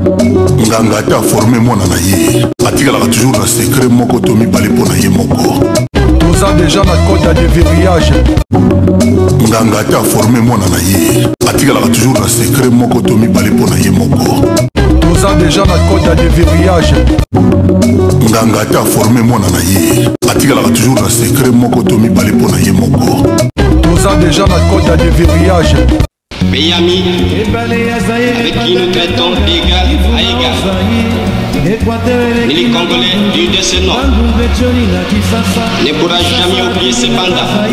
Nganga ta formé moi na ye. Atikala toujours na secret moko to mi balé pour na ye moko. Nous avons déjà notre code de verrouillage. Nganga ta formé moi na ye. Atikala toujours na secret moko to mi balé pour na ye moko. Nous avons déjà notre code de verrouillage. Nganga ta formé moi na ye. Atikala toujours na secret moko to mi balé pour na ye moko. Nous avons déjà notre code de verrouillage. Pays amis, avec qui nous traitons d'égal à égal. Mais les Congolais du de ce nom ne pourra jamais oublier ces mandats.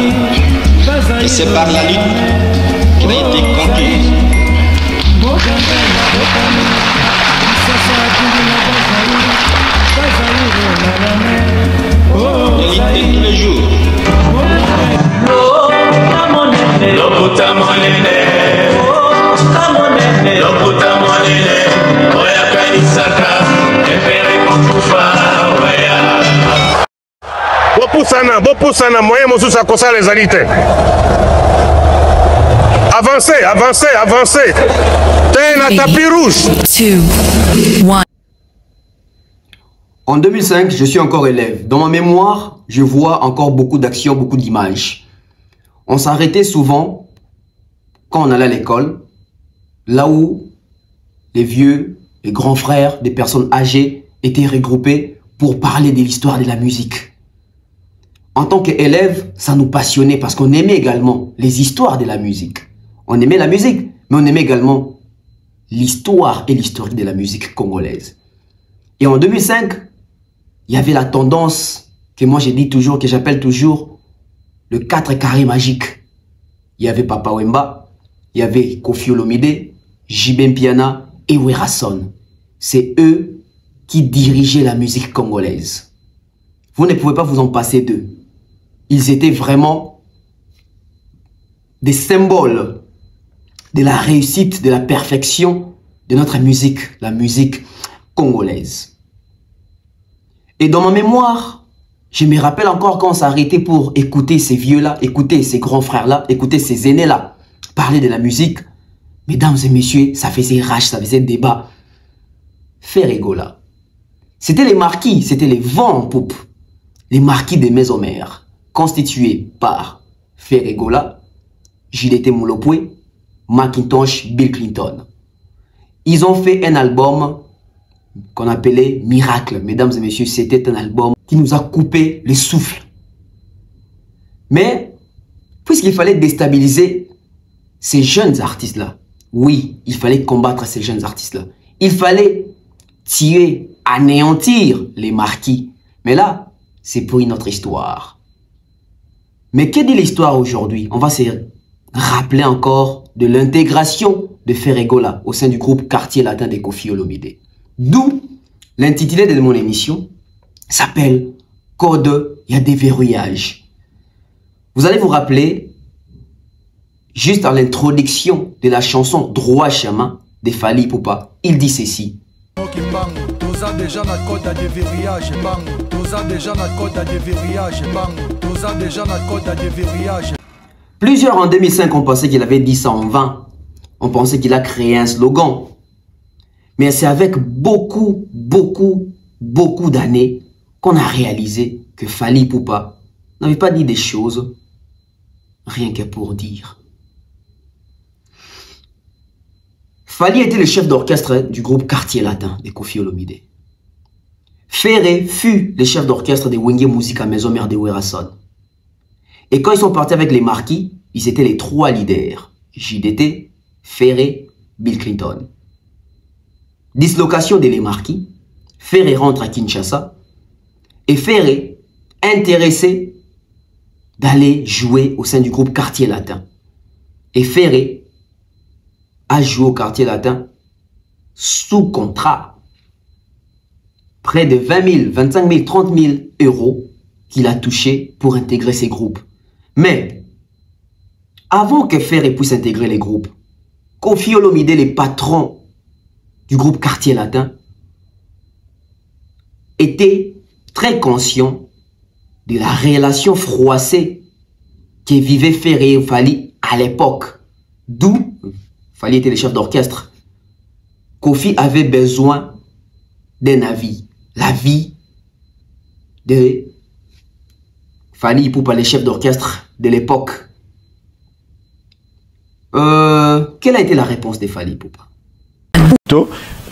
Et c'est par la lutte qu'il a été conquis. De lutter tous les jours. Bopusana, moyen mosusu akosala ezali te. Avancez. T'es na tapis rouge. 2, 1. En 2005, je suis encore élève. Dans ma mémoire, je vois encore beaucoup d'actions, beaucoup d'images. On s'arrêtait souvent, quand on allait à l'école, là où les vieux, les grands frères, des personnes âgées étaient regroupés pour parler de l'histoire de la musique. En tant qu'élève, ça nous passionnait parce qu'on aimait également les histoires de la musique. On aimait la musique, mais on aimait également l'histoire et l'historique de la musique congolaise. Et en 2005, il y avait la tendance que moi j'ai dit toujours, que j'appelle toujours le 4 carrés magique. Il y avait Papa Wemba, il y avait Koffi Olomide, JB Mpiana et Werason. C'est eux qui dirigeaient la musique congolaise. Vous ne pouvez pas vous en passer d'eux. Ils étaient vraiment des symboles de la réussite, de la perfection de notre musique, la musique congolaise. Et dans ma mémoire, je me rappelle encore quand on s'arrêtait pour écouter ces vieux-là, écouter ces grands frères-là, écouter ces aînés-là, parler de la musique. Mesdames et messieurs, ça faisait rage, ça faisait débat. Ferregola. C'était les marquis, c'était les vents en poupe. Les marquis des Maisons-Mères, constitués par Ferregola, Gilete Moulopoué, Macintosh, Bill Clinton. Ils ont fait un album qu'on appelait Miracle. Mesdames et messieurs, c'était un album qui nous a coupé le souffle. Mais, puisqu'il fallait déstabiliser ces jeunes artistes-là, oui, il fallait combattre ces jeunes artistes-là. Il fallait tuer, anéantir les marquis. Mais là, c'est pour une autre histoire. Mais que dit l'histoire aujourd'hui? On va se rappeler encore de l'intégration de Ferregola au sein du groupe Quartier Latin de Koffi Olomide. D'où l'intitulé de mon émission s'appelle Code, il y a des verrouillages. Vous allez vous rappeler, juste à l'introduction de la chanson Droit Chemin de Fally Ipupa, il dit ceci. Plusieurs en 2005 ont pensé qu'il avait dit ça en vain. On pensait qu'il a créé un slogan. Mais c'est avec beaucoup d'années qu'on a réalisé que Fally Ipupa n'avait pas dit des choses rien que pour dire. Fally était le chef d'orchestre du groupe Quartier Latin de Koffi Olomide. Ferré fut le chef d'orchestre de Wenge Musica Maison-Mère de Werason. Et quand ils sont partis avec les marquis, ils étaient les trois leaders. JDT, Ferré, Bill Clinton. Dislocation de les marquis, Ferré rentre à Kinshasa et Ferré, intéressé d'aller jouer au sein du groupe Quartier Latin. Et Ferré a joué au Quartier Latin sous contrat. Près de 20 000, 25 000, 30 000 euros qu'il a touché pour intégrer ces groupes. Mais, avant que Ferré puisse intégrer les groupes, Koffi Olomide, les patrons du groupe Quartier Latin, était très conscient de la relation froissée que vivait Ferré et Fally à l'époque. D'où Fally était le chef d'orchestre. Kofi avait besoin d'un avis. L'avis de Fally Ipupa, le chef d'orchestre de l'époque. Quelle a été la réponse de Fally Ipupa?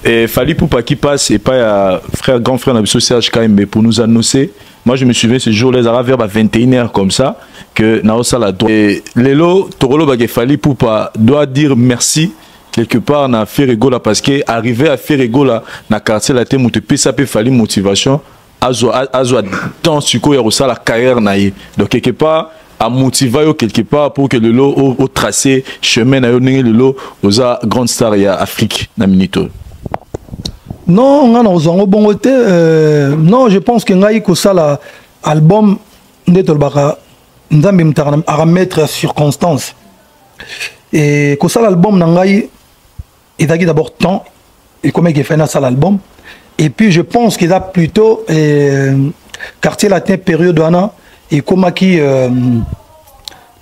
Et Fally Ipupa qui passe et pas grand frère Nabiso Serge KMB pour nous annoncer. Moi je me souviens ce jour là vers 21h comme ça que Naosa la doit. Et Lelo Torolo Bagé Fally Ipupa doit dire merci quelque part na Ferregola parce que arrivé à Ferregola na quartier la tête moute ça peut Fally motivation azwa dans suko ya la carrière naïe. Donc quelque part à motiver quelque part pour que le lot au tracé chemin na yo le lot aux grande star ya Afrique na minito. Non, non, je pense que ngai ko sala album ndetol baka nzambe mutara à mettre circonstance et ko sala album nangai il a d'abord temps et comment il fait na sala album et puis je pense qu'il a plutôt quartier latin période ana et comment qui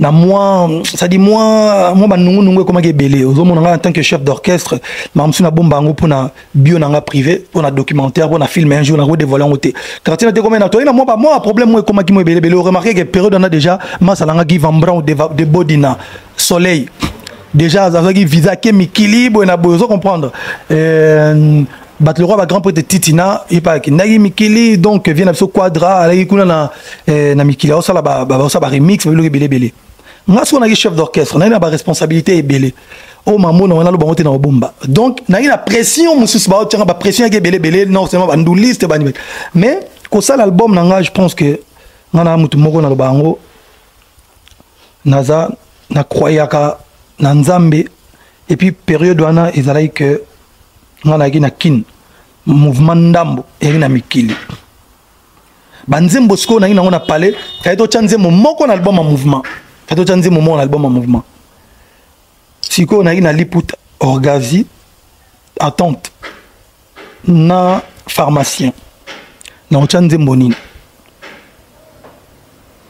na moi ça dit moi banungu comment que belé aux hommes en tant que chef d'orchestre mamsu na bombango pour na bio na privé pour na documentaire pour na film un jour na dévoiler en côté quartier latin comme na toi na moi problème moi comment qui moi belé remarquez que période on a déjà masalanga qui Van Brown de Bodina Soleil déjà ça qui visa qui équilibre na besoin comprendre bat le roi va grand prêtre Titina et pas qui nagi Mikili donc vient sur quadra ala kuna na Mikili ça la ba remix le belé nga so na chef d'orchestre na une responsabilité et belé oh maman on a le bangote na bomba donc na une pression mususu ba tient ba pression ke belé non seulement ba nduliste ba mais ko ça l'album nanga je pense que ngana mutu moko na bango naza na croyaka na nzambe et puis période wana ezalai que ngana na kin mouvement ndambo na mikili banzembo sko na ina on a parlé kaito chanzemo moko na album en mouvement kaito chanzemo moko na album en mouvement siko na ina liputa orgazi attente na pharmacien na chanzemo nini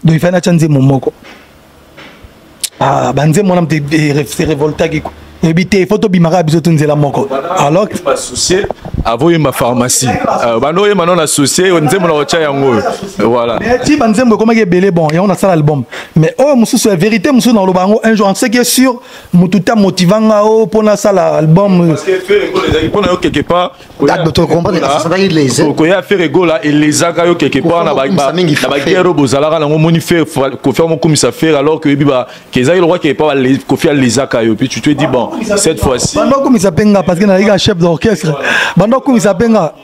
do il fait na chanzemo moko banzembo na se révolta ki éviter photo bimara biso tunzela moko alors que pas soucier avoye ma pharmacie banoye manon associé on nzembo na ocha yango voilà mais ti banzembo comment que belé bon et on a ça l'album mais oh mususu la vérité mususu dans le bango un jour on sait que sûr mututa motivanga o pona ça l'album parce que faire les pour quelque part docteur comprendre ça va il les ko ya faire là et les akayo quelque part na ba guerre bozalaka na moni faire ko faire mon commissaire faire alors que biba que ça il roi qui pas les ko faire les akayo puis tu te dis bon cette fois-ci bando comme ça penga parce que na liga chef d'orchestre bando comme ça penga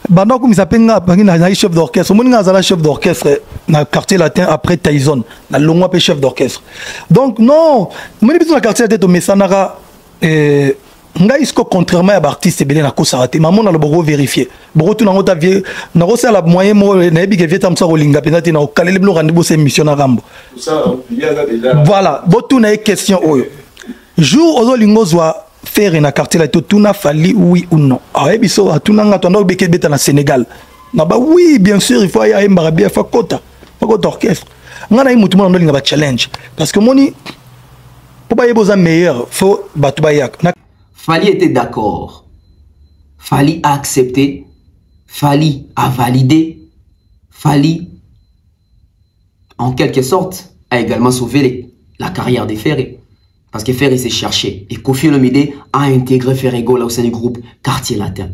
parce que na chef d'orchestre mon ngazala chef d'orchestre na quartier latin après Tyson na longwa pe chef d'orchestre donc non mon biso na quartier latin to mesanaka ngai isko contrairement à artiste belé na ko sarate maman na le bogo vérifier bogo tu na ngota vie na ko sala moyen mo na bi ke vieta msa ko linga penati na ko kalele blo rendez-vous c'est mission na rambo voilà botu na question oyo jour ozo lingozwa faire na quartier la tout na Fally oui ou non ah biso atunanga tondo beke beta na Sénégal na ba oui bien sûr il faut y aller bien fakota orchestre ngana mutu mo ndolinga ba challenge parce que moni pour ba yeboza meilleur faut batu ba yak Fally était d'accord, Fally a accepté, Fally a validé, Fally en quelque sorte a également sauvé la carrière de Ferré. Parce que Ferré s'est cherché et Kofi Olomide a intégré Ferregola au sein du groupe Quartier Latin.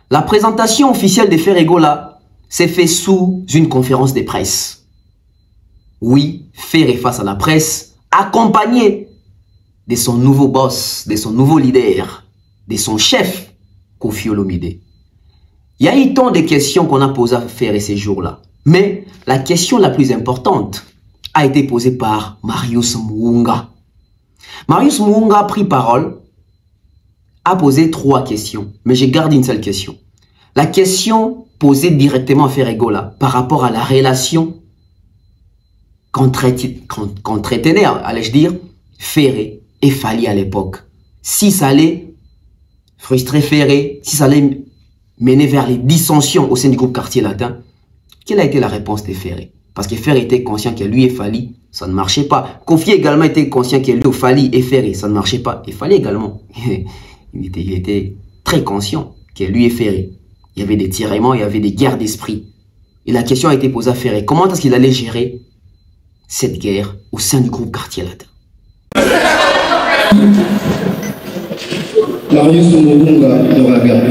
La présentation officielle de Ferregola s'est faite sous une conférence de presse. Oui, Ferré face à la presse, accompagné de son nouveau boss, de son nouveau leader, de son chef, Kofi Olomide. Il y a eu tant de questions qu'on a posées à Ferré ces jours-là. Mais la question la plus importante a été posée par Marius Muunga. Marius Muunga a pris parole, a posé 3 questions, mais j'ai gardé une seule question. La question posée directement à Ferregola par rapport à la relation qu'entretenait, allais-je dire, Ferré et Fally à l'époque. Si ça allait frustrer Ferré, si ça allait mener vers les dissensions au sein du groupe Quartier Latin, quelle a été la réponse de Ferré? Parce que Ferré était conscient que lui et Fally, ça ne marchait pas. Kofi également était conscient que lui, Fally et Ferré, ça ne marchait pas. Et Fally également, il était très conscient que lui et Ferré, il y avait des tiraillements, il y avait des guerres d'esprit. Et la question a été posée à Ferré. Comment est-ce qu'il allait gérer cette guerre au sein du groupe Quartier Latin? Marius Mourounga de Raga.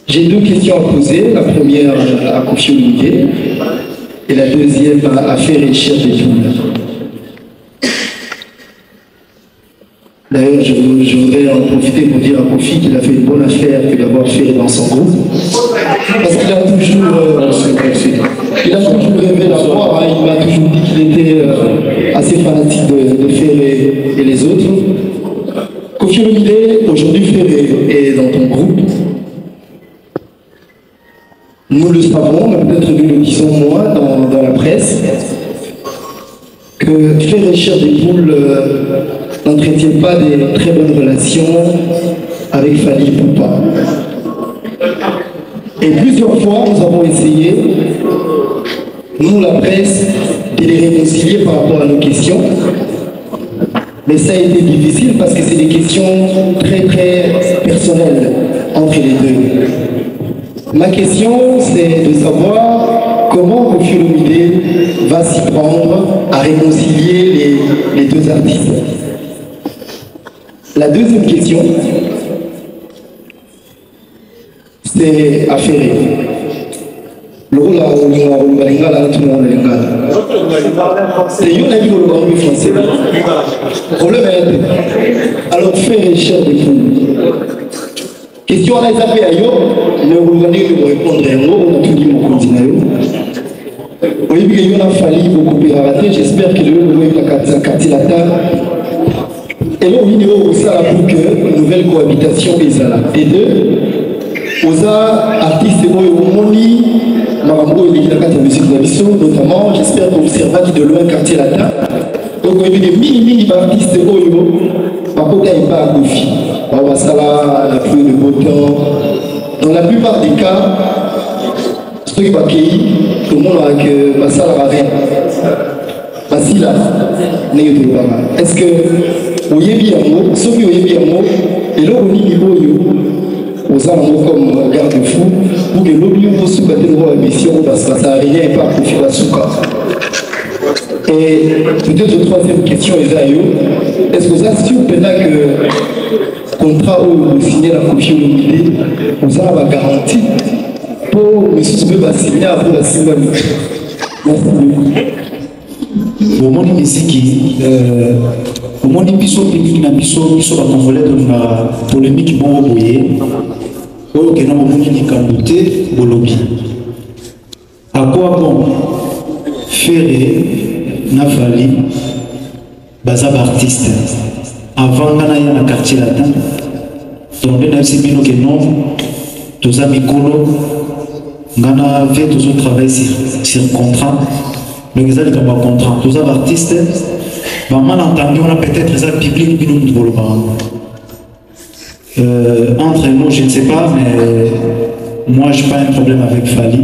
J'ai deux questions à poser. La première à Kofi Olivier et la deuxième à Ferré Chef des Poules. D'ailleurs, je voudrais en profiter pour dire à Kofi qu'il a fait une bonne affaire que d'avoir Ferré dans son groupe. Parce qu'il a toujours rêvé d'avoir, hein, il m'a toujours dit qu'il était assez fanatique de Ferré et les autres. Kofi Olomide, aujourd'hui Ferré est dans ton groupe. Nous le savons, mais peut-être nous le disons moins dans la presse, que Ferré Chef des Poules n'entretient pas des très bonnes relations avec Fally Ipupa. Et plusieurs fois, nous avons essayé, nous la presse, de les réconcilier par rapport à nos questions. Mais ça a été difficile parce que c'est des questions très très personnelles entre les deux. Ma question, c'est de savoir comment Kofi Olomide va s'y prendre à réconcilier les deux artistes. La deuxième question, c'est à Ferré. Le rôle à Lingala, tout le monde est Lingala. C'est une avis au Lingala français. Le problème est, alors Ferré Chef des Poules. Question à Isabelle Ayo, le Lingala va répondre à un mot, on a tout dit mon continent. Oui, il y a fallu beaucoup de rater, j'espère que le Lingala va quartier la table. Et là, il y a aussi pour que une nouvelle cohabitation est là. Et deux, aux artistes et aux moni, notamment, j'espère que vous servez de loin quartier latin. Donc, il y a des mini artistes et Makoka n'est pas à Kofi. Babasala, la pluie de beau temps. Dans la plupart des cas, ceux qui sont accueillis, tout le monde a que Basala va rien. Basila, est-ce que vous avez bien mot, ceux qui ont bien mot, et là, on y aux armes comme garde-fou, pour que l'oubli vous soubatte une mission, parce que ça n'a rien et pas profiter la souka. Et peut-être troisième question, est-ce que vous êtes sûr que le contrat où vous signez la Kofi Olomide, vous avez la garantie pour me soumettre à signer pour la signer? Merci beaucoup. Au monde musique, au monde biso technique na biso la congolais de la polémique bon boyé, au que non monde ni kambuté bolobi. À quoi bon Ferré na Fally bazab artiste avant ngana ya na quartier latin. Donc on a aussi bien que non tous amis colo ngana fait toujours travailler sur contrat. Donc, ils ont un contrat. Tous les artistes, mal entendu, on a peut-être ça public, puis nous ne entre nous, je ne sais pas, mais moi, je n'ai pas un problème avec Fally,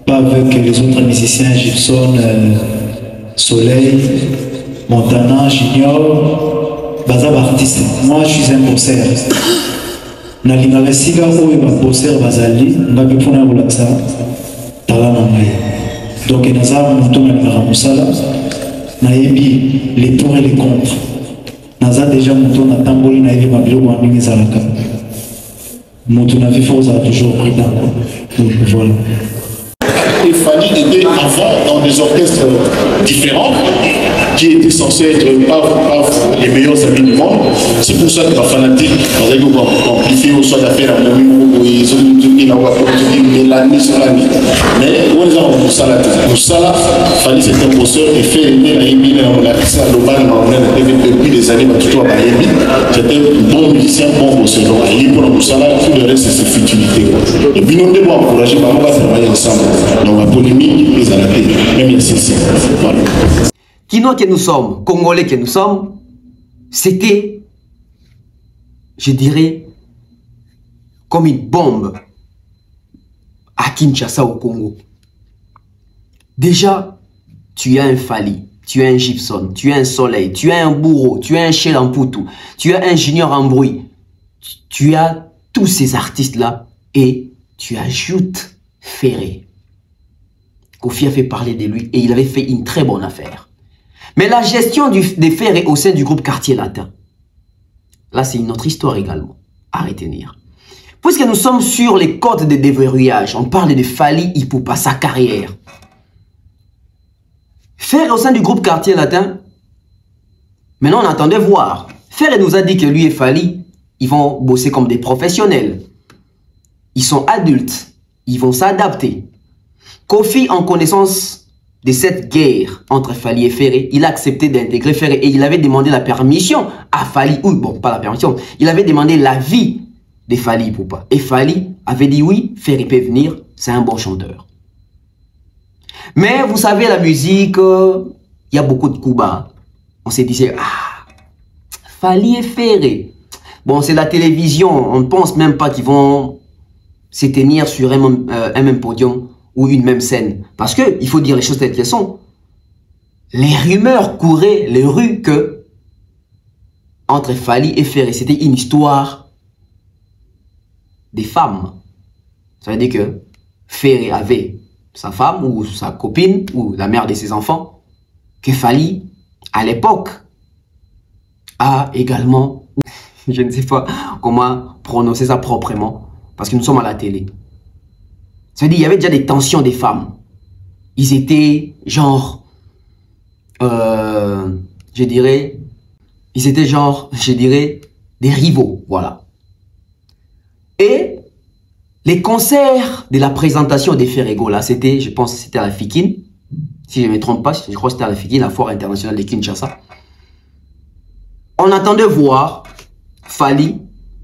pas avec les autres musiciens, Gibson, Soleil, Montana, Junior, bazab artiste. Moi, je suis un bosseur. Na lingala siga oyo ba bosseur bazali, ngabe pona relaxa, talana mai. Donc, nous avons les pour et les contre. Nous avons déjà un tamboli, nous avons toujours pris donc voilà. Il fallait aider avant dans des orchestres différents qui étaient censés être pas les meilleurs amis du monde. C'est pour ça que ma fanatique, on a amplifié au soit d'affaires à mon où ils ont dit qu'il a l'année sur l'année. Mais on les a en Moussala. Moussala, fallait c'est un bosseur et fait aimer la Yémi, on a fait ça à l'Oban, on a depuis des années, tout à Yémi. C'était un bon musicien, bon bosseur. Donc, à Yémi pour la Moussala, tout le reste, c'est futilité. Et puis, nous devons encourager, on va travailler ensemble. Donc, la polémique, les arrêter. Même ici, voilà. Kinois que nous sommes, Congolais que nous sommes, c'était, je dirais, comme une bombe à Kinshasa au Congo. Déjà, tu as un Fally tu es un Gibson, tu es un Soleil, tu es un Bourreau, tu es un Chelamputu, tu es un Junior en bruit. Tu as tous ces artistes-là et tu ajoutes Ferré. Kofi a fait parler de lui et il avait fait une très bonne affaire. Mais la gestion des Ferré au sein du groupe Quartier Latin, là c'est une autre histoire également à retenir. Puisque nous sommes sur les codes de déverrouillage, on parle de Fally Ipupa, sa carrière. Ferré au sein du groupe Quartier Latin, maintenant on attendait voir. Ferré nous a dit que lui et Fally, ils vont bosser comme des professionnels. Ils sont adultes, ils vont s'adapter. Kofi, en connaissance de cette guerre entre Fally et Ferré, il a accepté d'intégrer Ferré et il avait demandé la permission à Fally, ou bon, pas la permission, il avait demandé l'avis de Fally Ipupa. Et Fally avait dit oui, Ferré peut venir, c'est un bon chanteur. Mais vous savez, la musique, il y a beaucoup de coups bas. On s'est dit, ah, Fally et Ferré. Bon, c'est la télévision, on ne pense même pas qu'ils vont se tenir sur un même podium ou une même scène. Parce que, il faut dire les choses telles qu'elles sont. Les rumeurs couraient les rues que entre Fally et Ferré, c'était une histoire des femmes. Ça veut dire que Ferré avait sa femme ou sa copine ou la mère de ses enfants, que Fally, à l'époque, a également, je ne sais pas comment prononcer ça proprement, parce que nous sommes à la télé. Ça veut dire qu'il y avait déjà des tensions des femmes. Ils étaient genre, je dirais, des rivaux, voilà. Et les concerts de la présentation des Ferrego, là, c'était, je pense, c'était à la Fikine. Si je ne me trompe pas, je crois que c'était à la Fikine, la foire internationale de Kinshasa. On attendait voir Fally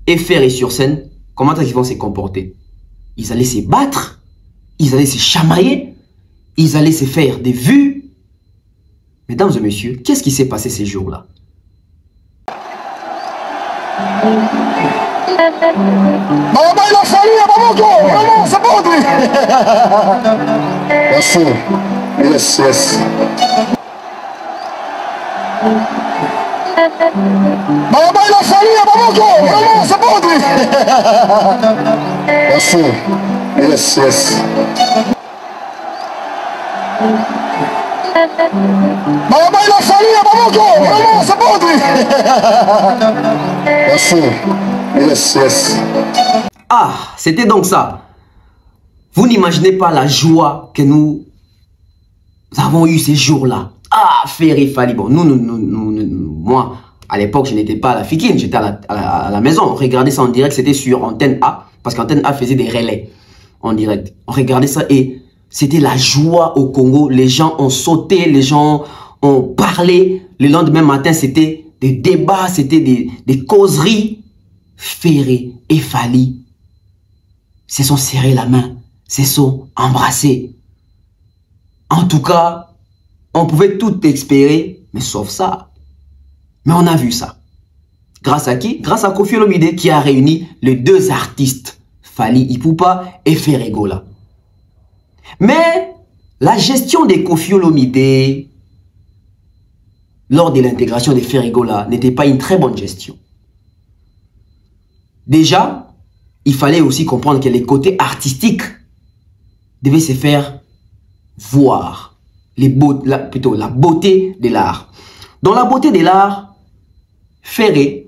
et Ferré sur scène, comment ils vont se comporter. Ils allaient se battre, ils allaient se chamailler, ils allaient se faire des vues. Mesdames et messieurs, qu'est-ce qui s'est passé ces jours-là? Baba il a fallu à Bamako, vraiment c'est bon lui. Merci. Yes, yes. Baba il a fallu à Bamako, vraiment c'est bon lui. Merci. Yes, yes. Baba il a fallu à Bamako, vraiment c'est bon lui. Merci. Yes, yes. Ah, c'était donc ça. Vous n'imaginez pas la joie que nous avons eu ces jours-là. Ah, Ferré, Fally. Bon, moi, à l'époque, je n'étais pas à la Fikine, j'étais à la maison. On regardait ça en direct, c'était sur Antenne A, parce qu'Antenne A faisait des relais en direct. On regardait ça et c'était la joie au Congo. Les gens ont sauté, les gens ont parlé. Le lendemain matin, c'était des débats, c'était des causeries. Ferré et Fally se sont serrés la main, se sont embrassés. En tout cas, on pouvait tout espérer, mais sauf ça. Mais on a vu ça. Grâce à qui? Grâce à Koffi Olomide qui a réuni les deux artistes, Fally Ipupa et Ferré Gola. Mais la gestion de Koffi Olomide lors de l'intégration de Ferré Gola n'était pas une très bonne gestion. Déjà, il fallait aussi comprendre que les côtés artistiques devaient se faire voir. Plutôt la beauté de l'art. Dans la beauté de l'art, Ferré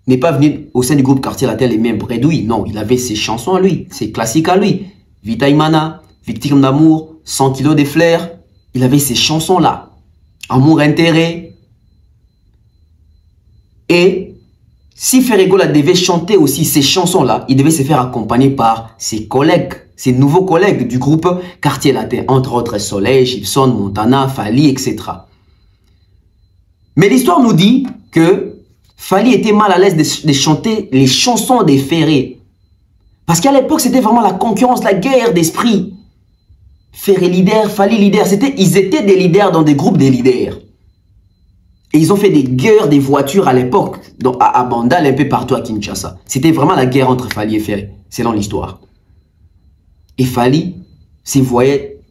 n'est pas venu au sein du groupe Quartier Latin les mêmes bredouilles. Non, il avait ses chansons à lui, ses classiques à lui. Vita Imana, Victime d'amour, 100 kilos de flair. Il avait ces chansons-là. Amour intérêt. Et si Ferré Gola devait chanter aussi ces chansons-là, il devait se faire accompagner par ses collègues, ses nouveaux collègues du groupe Quartier Latin, entre autres Soleil, Gibson, Montana, Fally, etc. Mais l'histoire nous dit que Fally était mal à l'aise de chanter les chansons des Ferré. Parce qu'à l'époque, c'était vraiment la concurrence, la guerre d'esprit. Ferré leader, Fally leader, ils étaient des leaders dans des groupes de leaders. Et ils ont fait des guerres des voitures à l'époque, à Bandal, un peu partout à Kinshasa. C'était vraiment la guerre entre Fally et Ferré, selon l'histoire. Et Fally se voyait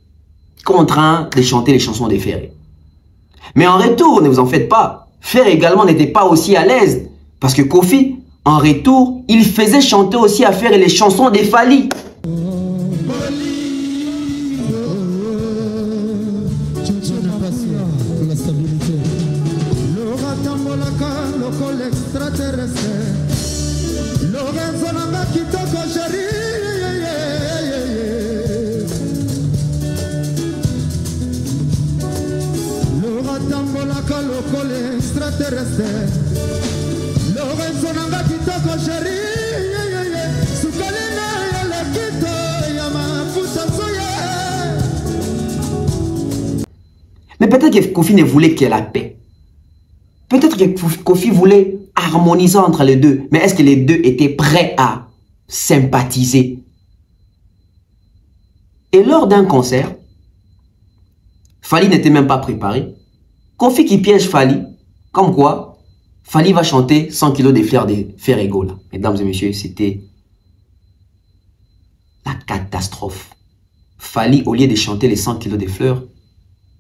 contraint de chanter les chansons des Ferré. Mais en retour, ne vous en faites pas, Fer également n'était pas aussi à l'aise. Parce que Kofi, en retour, il faisait chanter aussi à Fer les chansons des Fally. Mais peut-être que Kofi ne voulait que la paix. Peut-être que Kofi voulait harmoniser entre les deux. Mais est-ce que les deux étaient prêts à sympathiser? Et lors d'un concert, Fally n'était même pas préparé. Kofi qui piège Fally, comme quoi Fally va chanter 100 kilos de fleurs de Ferrego là. Mesdames et messieurs, c'était la catastrophe. Fally, au lieu de chanter les 100 kilos de fleurs,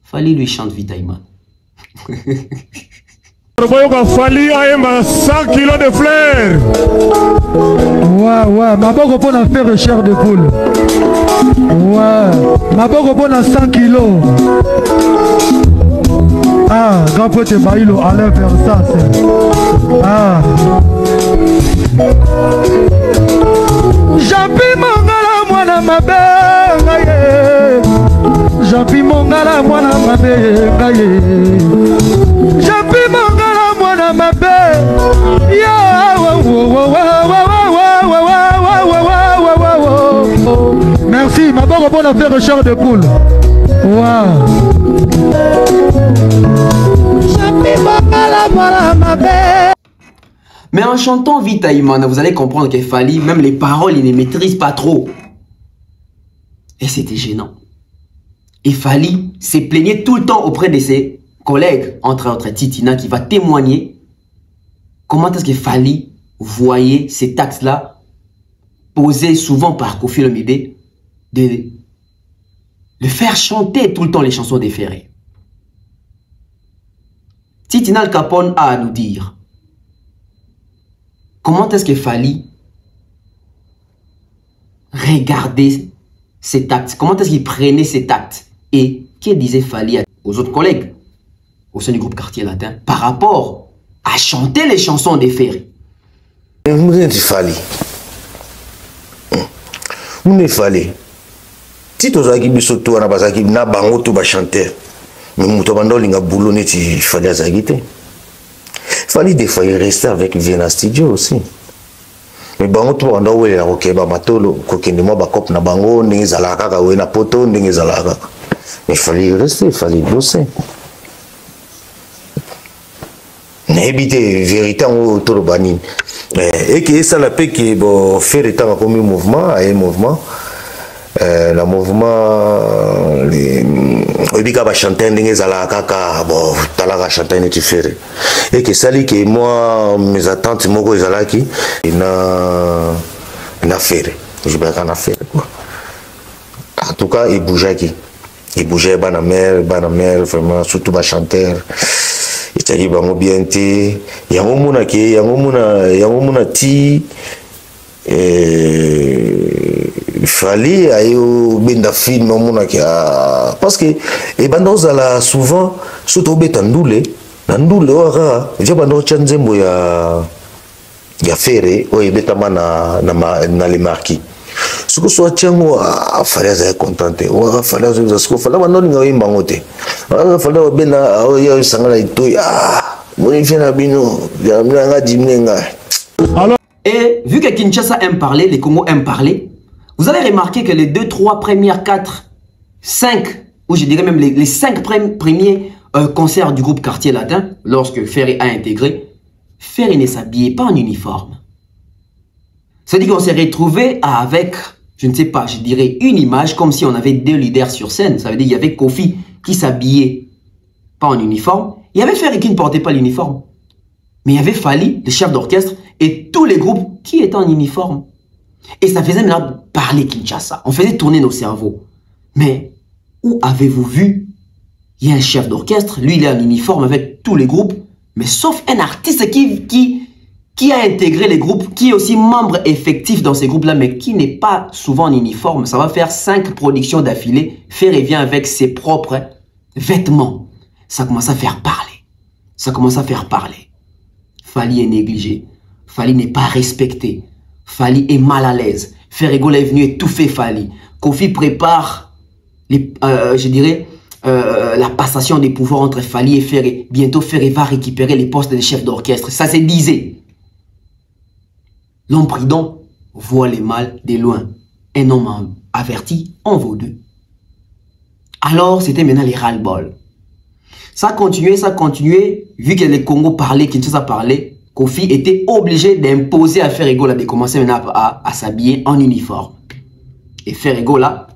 Fally lui chante Vitaïman. Fally a 100 kilos de fleurs. Ouais, ma bonne pour faire chair de poule. Ouais, ma bonne pour 100 kilos. Ah, grand pote Baïlo, Alain Versas. Ah. J'appuie mon gala, moi dans ma belle. J'appuie mon gala, moi dans ma belle. J'appuie mon gala, moi dans ma belle. Merci, ma bonne bonne affaire chair de poule. Wow. Mais en chantant Vitaïman, vous allez comprendre que Fally, même les paroles, il ne maîtrise pas trop. Et c'était gênant. Et Fally s'est plaigné tout le temps auprès de ses collègues, entre autres Titina, qui va témoigner comment est-ce que Fally voyait ces taxes-là posées souvent par Kofi Olomide de faire chanter tout le temps les chansons des Ferré. Titina Al Capone a à nous dire comment est-ce que Fally regardait cet acte, comment est-ce qu'il prenait cet acte et que disait Fally aux autres collègues au sein du groupe Quartier Latin par rapport à chanter les chansons des Ferré. Vous êtes Fally. Vous êtes Fally. Si tu as dit que tu as dit que tu as chanté, mais tu as dit que tu as dit que tu Fally des fois il restait avec Vienna Studio aussi. Mais bango tu as dit que tu as dit que tu as mais il fallait rester, il fallait bosser. N'habiter vérité autour de Banin. Et que ça la paix qui est faire étant comme un mouvement, un mouvement. Le mouvement, les va chanter des alakaka, bon, talaga chanter ne différé. Et que ça dit que moi, mes attentes, moi, que zalaki, na affaire. Je vais en affaire quoi. En tout cas, il bougeait qui. Il bougeait ban mère, vraiment, surtout ma chanteur. Il t'a dit bango bien té. Yangomuna qui, yangomuna ti. Fally ayo benda film mona ki parce que et bandoza la souvent surtout betandoule nandule ora je bando chanzembo ya Ferré o ebetama na les marquis ce que soit tiango Fally za contente o Fally za ce que Fally bando nga yimba ngote Fally bena o ya sangala itoy moni fena bino ya nga dimnenga. Et vu que Kinshasa aime parler, les Congos aiment parler, vous allez remarquer que les 2, 3 premières, 4, 5, ou je dirais même les 5 premiers concerts du groupe Quartier Latin, lorsque Ferré a intégré, Ferré ne s'habillait pas en uniforme. C'est-à-dire qu'on s'est retrouvé avec, je ne sais pas, je dirais une image comme si on avait 2 leaders sur scène. Ça veut dire qu'il y avait Kofi qui s'habillait pas en uniforme, il y avait Ferré qui ne portait pas l'uniforme. Mais il y avait Fally, le chef d'orchestre, et tous les groupes qui étaient en uniforme. Et ça faisait maintenant parler Kinshasa. On faisait tourner nos cerveaux. Mais où avez-vous vu il y a un chef d'orchestre, lui il est en uniforme avec tous les groupes, mais sauf un artiste qui a intégré les groupes, qui est aussi membre effectif dans ces groupes-là, mais qui n'est pas souvent en uniforme. Ça va faire 5 productions d'affilée, faire et vient avec ses propres vêtements. Ça commence à faire parler. Ça commence à faire parler. Fally est négligé. Fally n'est pas respecté. Fally est mal à l'aise. Ferregola est venu étouffer Fally. Kofi prépare, je dirais, la passation des pouvoirs entre Fally et Ferré. Bientôt, Ferré va récupérer les postes de chef d'orchestre. Ça se disait. L'homme prudent voit les mal de loin. Un homme averti en vaut 2. Alors, c'était maintenant les ras-le-bol. Ça a continué. Vu que les Congo parlaient, Kinshasa parlait, Kofi était obligé d'imposer à Ferregola de commencer maintenant à s'habiller en uniforme. Et Ferregola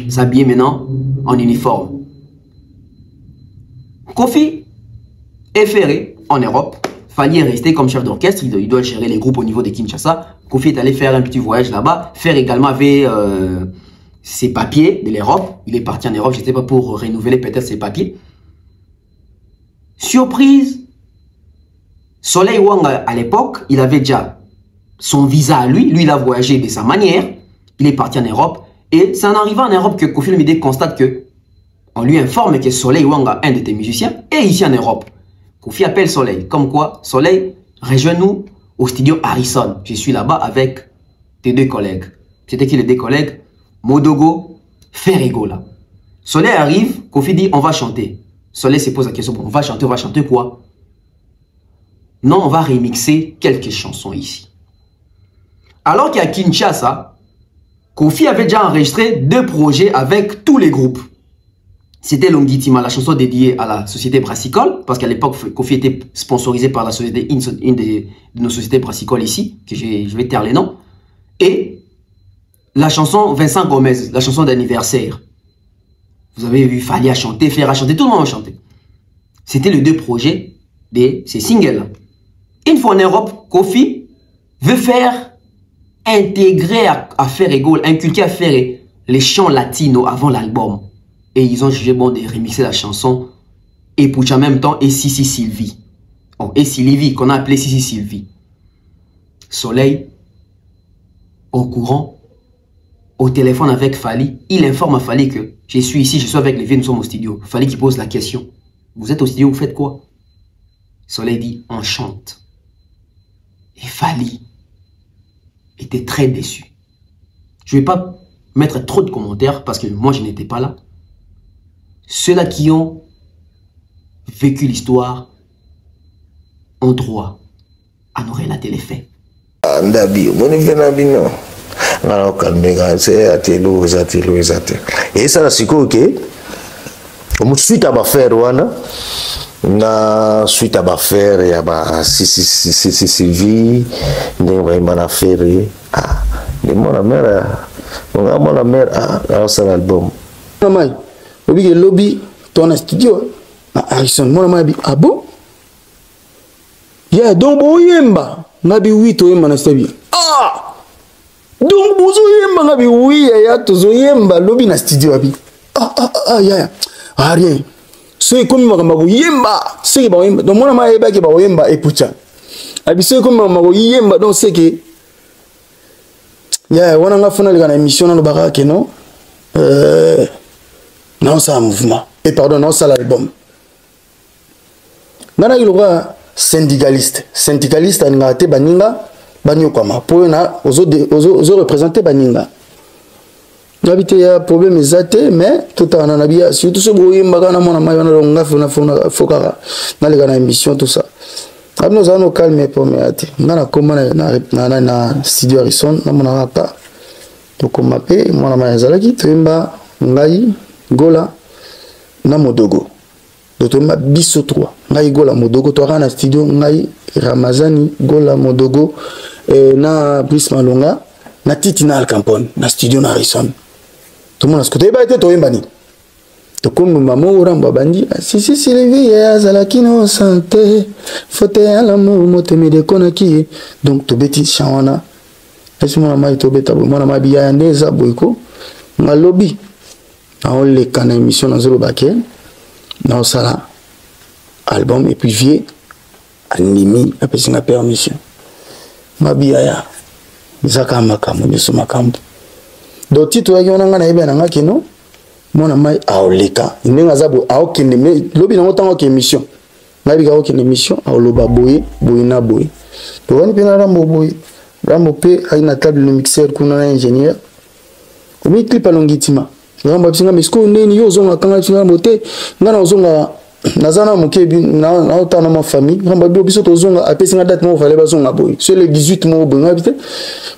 s'habiller maintenant en uniforme. Kofi est Ferré en Europe. Fally est resté comme chef d'orchestre. Il doit gérer les groupes au niveau de Kinshasa. Kofi est allé faire un petit voyage là-bas. Fer également avait ses papiers de l'Europe. Il est parti en Europe, je ne sais pas, pour renouveler peut-être ses papiers. Surprise, Soleil Wanga à l'époque, il avait déjà son visa à lui. Lui, il a voyagé de sa manière. Il est parti en Europe. Et c'est en arrivant en Europe que Kofi Olomide constate que on lui informe que Soleil Wanga, un de tes musiciens, est ici en Europe. Kofi appelle Soleil. Comme quoi, Soleil, rejoins-nous au studio Harrison. Je suis là-bas avec tes 2 collègues. C'était qui les 2 collègues? Modogo, Ferregola. Soleil arrive, Kofi dit on va chanter. Soleil se pose la question, on va chanter quoi? Non, on va remixer quelques chansons ici. Alors qu'à Kinshasa, Kofi avait déjà enregistré 2 projets avec tous les groupes. C'était Longitima, la chanson dédiée à la société brassicole, parce qu'à l'époque, Kofi était sponsorisé par la société, une de nos sociétés brassicoles ici, que je vais taire les noms. Et la chanson Vincent Gomez, la chanson d'anniversaire. Vous avez vu Fally a chanté, Fer a chanté, tout le monde a chanté. C'était les 2 projets de ces singles-là. Une fois en Europe, Kofi veut faire intégrer à Ferregola, inculquer à Ferré les chants latinos avant l'album. Et ils ont jugé bon de remixer la chanson et pour en même temps et Sissi Sylvie. Oh, et Sylvie, qu'on a appelé Sissi Sylvie. Soleil, au courant, au téléphone avec Fally, il informe à Fally que je suis ici, je suis avec les vieux, nous sommes au studio. Fally qui pose la question. Vous êtes au studio, vous faites quoi? Soleil dit, on chante. Et Fally était très déçu. Je ne vais pas mettre trop de commentaires parce que moi je n'étais pas là. Ceux-là qui ont vécu l'histoire ont droit à nous relater les faits. Et ça, c'est quoi? Suite à faire na suite à faire ya ba Sylvie ndenge faire ah de mon mère ah ça l'album Mamai obi ke lobby ton studio na Harrison mon mamai ah bon ya donc boyemba ngabi 8 oyemba na studio ah donc bozo yemba ngabi 8 ya tozoyemba lobby na studio abi ya ah rien ceux comme makambo yemba ceux ba yemba donc mon mamai ba ke ba yemba epucha abi ceux comme makambo yemba donc c'est que ya wana nga fona le na émission na lobaka ke non non ça mouvement et pardon non ça l'album nana ki lokwa syndicaliste aninga te baninga banyokama po na ozo représenter baninga ngabite ya problème ezate mais tout en anabia surtout ce boyemba kana mona mayo na longa fona fokara na le na émission tout ça nous allons calmer pour me ate ngana koma na studio Harrison na mona pa to koma pe mona mayazala ki trimba ngai gola na modogo dotomba biso 3 ngai gola modogo to na studio ngai Ramazani gola modogo na Brice Malonga na Titi na Alcampone na studio na Harrison tout le monde skote ba été to yembani to comme maman oramba bandi si Sylvie azala kino santé fote ala mo motemi de konaki donc to beti chawana est mon amai to beta mon amai biya ndeza boyko ngalobi on le kana émission na zolo baké Non, ça là. Album et puis vieux. Animi, après c'est ma permission. Ma biaya. Zaka makambo, niso makambo. Donc titre ya yona ngana ibe na ngaki no. Mona mai aoleka. Ndenga zabo aokende me lobi na ngotanga ke émission. Nabi ka okende émission aoloba boye, boye na boye. To wani pena rambo boye. Rambo pe aina table le mixeur kuna na ingénieur. Komi clip à longitima. Rambo bisinga mesko ndeni yo zonga kanga tsinga mote. Ngana zonga nazana mokebi na otana ma famille. Rambo biso to zonga apesinga date mo fallait ba zonga boye. C'est le 18 mo boye ngabite.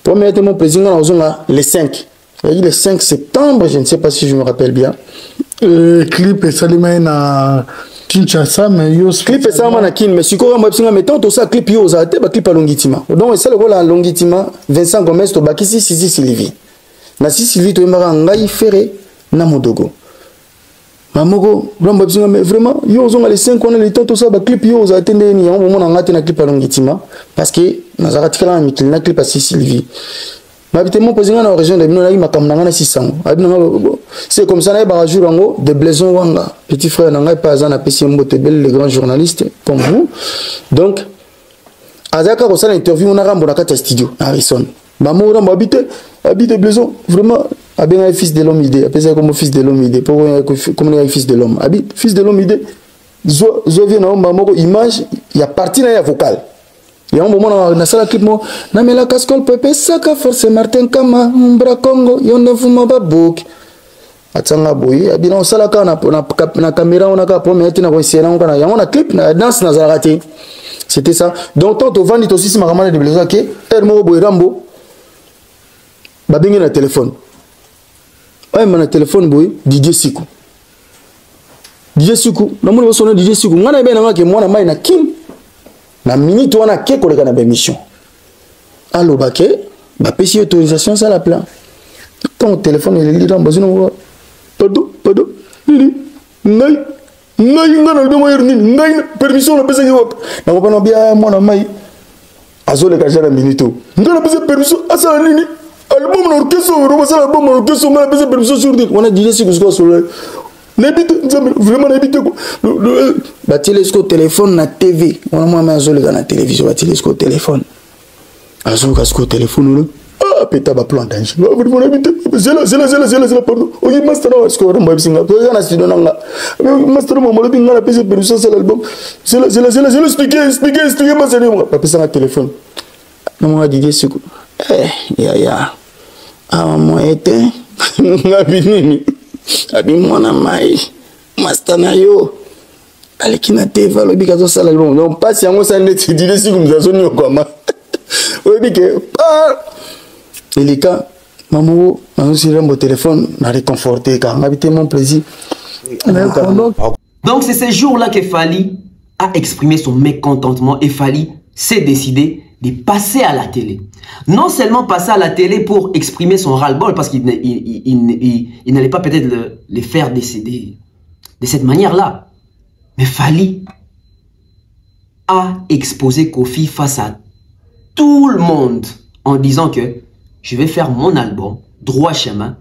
Premier été mon président na zonga le 5. Le 5 septembre, je ne sais pas si je me rappelle bien. Clip et Salima na Kinshasa, mais yo clip et ça na kin, mais si quoi moi mais tant tout ça clip yo za te ba clip à longitima. Donc c'est le rôle à longitima Vincent Gomez to bakisi Sisi Sylvie. Na Sisi Sylvie to mbara ngai ferré na modogo. Mamogo blamba bisinga mais vraiment yo zonga les 5 on a le temps tout ça ba clip yo za te ndeni ya moment na ngati na clip à longitima parce que nazara tikala na clip à Sisi Sylvie. Mon président dans la région de Bino, c'est comme ça, de Blaison Wanga, petit frère, les grands journalistes comme vous. Donc, Azaka, on a interview, on a un studio, Harrison. Maman, on a habité Blaison, vraiment, un fils de l'homme idée, appelé comme fils de l'homme idée, comme un fils de l'homme. Habite, fils de l'homme idée, zo vient dans image, il y a partie dans la vocale. Il y a un moment dans la clip, na mela cascol pepe saka force Martin Kama mbra Congo yonde fuma babuk atanga boy abina osala ka na caméra on a ka pour mettre na koisena on kana yango na clip na danse na zarati c'était ça donc tant au vandi aussi ma ramana de blaza ke termo boy rambo babingi na téléphone ay mana téléphone boy DJ Siku na mo sona DJ Siku ngana be na ngake mwana mai na kim na minute on a ke koleka na émission. Allo baké, ba pesi autorisation ça la plan. Ton téléphone il est là dans une pardon, nini, ngai ngana de moyer nini, ngai permission la pesi yo. Na ko pas bien moi na mai. Azo le kajara minute. Ngana pesi permission asa nini. Album na orchestre, on ça album na orchestre, on a pesi permission sur dit. On a dit c'est que sur le n'habite vraiment n'habite quoi bah téléscope téléphone na TV on a moi azo le na télévision bah téléscope téléphone azo casco téléphone ah peta ba plan danger vraiment n'habite c'est là pardon oyi master na est-ce que on va bisinga to na studio nanga master mo molobi ngana pese permission c'est l'album c'est là expliquer ma c'est pas pesa na téléphone na moi DJ Siku ya ah moi était ngabini abi mwana mai master na yo alekina TV alobi kazo sala long donc pas si yango ça net DJ Siku mzazoni okoma obi ke elika maman on se rend au téléphone na réconforter car m'habiter mon plaisir. Donc c'est ce jour-là que Fally a exprimé son mécontentement et Fally s'est décidé de passer à la télé. Non seulement passer à la télé pour exprimer son ras-le-bol, parce qu'il n'allait pas peut-être le faire décider de cette manière-là. Mais Fally a exposé Kofi face à tout le monde en disant que je vais faire mon album Droit Chemin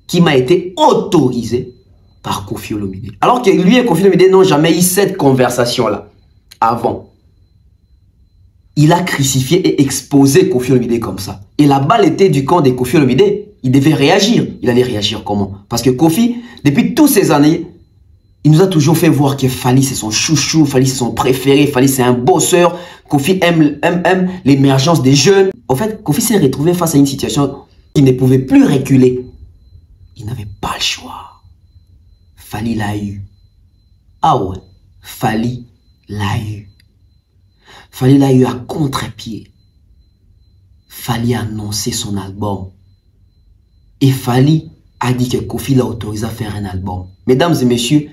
qui m'a été autorisé par Koffi Olomide. Alors que lui et Koffi Olomide n'ont jamais eu cette conversation-là avant. Il a crucifié et exposé Koffi Olomide comme ça. Et la balle était du camp de Koffi Olomide. Il devait réagir. Il allait réagir comment? Parce que Koffi, depuis toutes ces années, il nous a toujours fait voir que Fally c'est son chouchou, Fally c'est son préféré, Fally c'est un bosseur, Koffi aime l'émergence des jeunes. En fait, Koffi s'est retrouvé face à une situation qu'il ne pouvait plus reculer. Il n'avait pas le choix. Fally l'a eu. Ah ouais, Fally l'a eu. Fally l'a eu à contre-pied. Fally a annoncé son album. Et Fally a dit que Koffi l'a autorisé à faire un album. Mesdames et messieurs,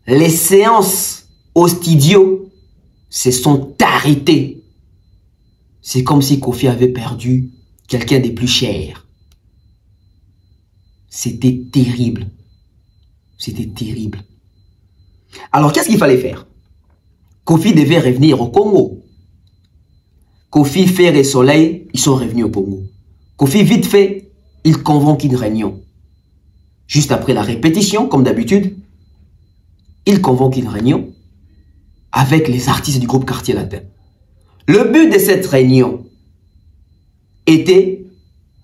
les séances au studio se sont arrêtées. C'est comme si Koffi avait perdu quelqu'un des plus chers. C'était terrible. C'était terrible. Alors, qu'est-ce qu'il fallait faire? Koffi devait revenir au Congo. Koffi, Fer et Soleil, ils sont revenus au Congo. Koffi, vite fait, il convoque une réunion. Juste après la répétition, comme d'habitude, il convoque une réunion avec les artistes du groupe Quartier Latin. Le but de cette réunion était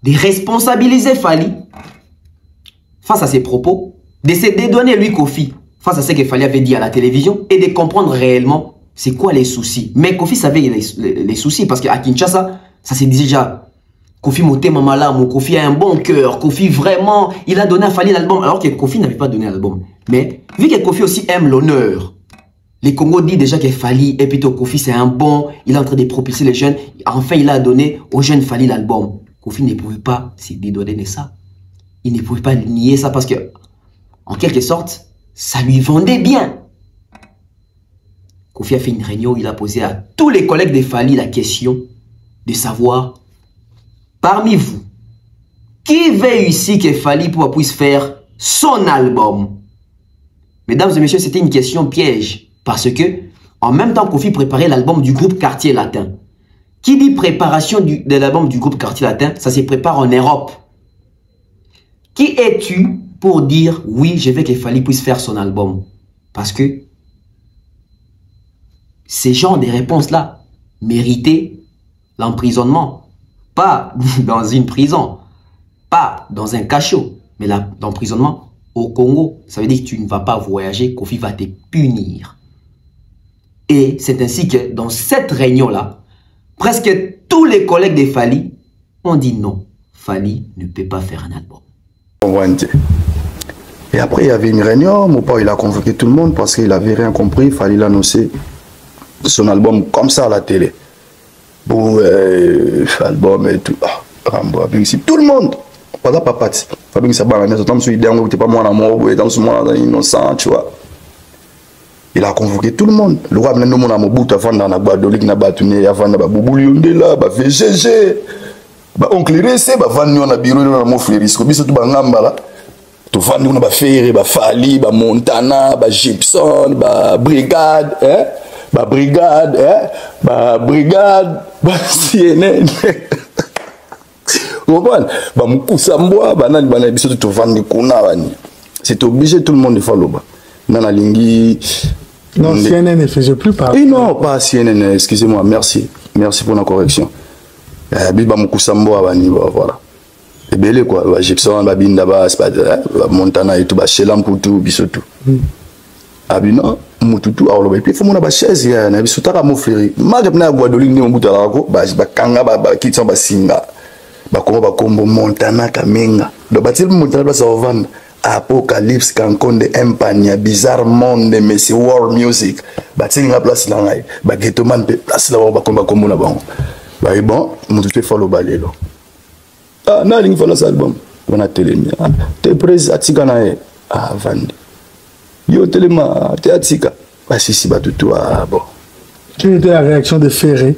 de responsabiliser Fally face à ses propos, de se dédouaner lui Kofi face à ce que Fally avait dit à la télévision et de comprendre réellement c'est quoi les soucis. Mais Kofi savait les soucis parce qu'à Kinshasa, ça s'est dit déjà. Kofi Motema Malamu, Kofi a un bon cœur, Kofi vraiment, il a donné à Fally l'album alors que Kofi n'avait pas donné l'album. Mais vu que Kofi aussi aime l'honneur, les Congos disent déjà que Fally et plutôt Kofi c'est un bon, il est en train de propulser les jeunes. Enfin, il a donné aux jeunes Fally l'album. Kofi ne pouvait pas se dédouaner de ça. Il ne pouvait pas nier ça parce que, en quelque sorte, ça lui vendait bien. Kofi a fait une réunion où il a posé à tous les collègues de Fally la question de savoir, parmi vous, qui veut ici que Fally puisse faire son album? Mesdames et messieurs, c'était une question piège. Parce que, en même temps, Kofi préparait l'album du groupe Quartier Latin. Qui dit préparation de l'album du groupe Quartier Latin, ça se prépare en Europe. Qui es-tu pour dire, oui, je veux que Fally puisse faire son album? Parce que ces genres de réponses-là méritaient l'emprisonnement. Pas dans une prison, pas dans un cachot, mais l'emprisonnement au Congo. Ça veut dire que tu ne vas pas voyager, Kofi va te punir. Et c'est ainsi que dans cette réunion-là, presque tous les collègues de Fally ont dit non, Fally ne peut pas faire un album. Et après, il y avait une réunion, mon père il a convoqué tout le monde parce qu'il n'avait rien compris, il fallait l'annoncer son album comme ça à la télé. Bon, album et tout, tout le monde, pas parti. Fabien ça va, mais ça tombe sur l'idée, on n'était pas moi l'amour, on était moi innocent, tu vois. Il a convoqué tout le monde. Le roi maintenant mon amour bout avant dans la Guadeloupe n'a battuné avant na Boubou là, ba VGG, ba oncle Ressé, ba vendre on a bureau dans mon frère risque biso tout ba ngamba là. Tout vendre on a ba Ferré, ba Fally, ba Montana, ba Gibson, ba Brigade, hein? Ba Brigade, hein? Ba Brigade, ba CNN. Vous comprenez? Ba Mukusambwa, ba nani bana biso tout vendre kuna bani. C'est obligé tout le monde de faire l'oba. Nana Lingi. Non, CNN ne faisait plus partie. Et non, pas CNN, excusez-moi, merci. Merci pour la correction. Biba Mukusambo Abani, voilà. Et belé quoi, Gibson, Babinda, Montana et tout, Shelam Poutou, Bissotou. Abina, Moututu, alors, et puis il faut mon chaise, il y a un Bissotara Mofleri. Magabna Guadeloupe, on boutalago, Kanga, Kitsan, Singa, Kombo, Montana, Kamenga. Le bâtiment Montana, ça va vendre. Apocalypse Kankonde Empania Bizarre Monde mais c'est World Music bati nga place la ngai ba ghetto man pe place la ba komba kombo na bango ba bon mutu te follow balelo ah na ling follow album on a télémia te presse atika na e ah vandi yo téléma te atika ba si ba tout bon quelle était la réaction de Ferré?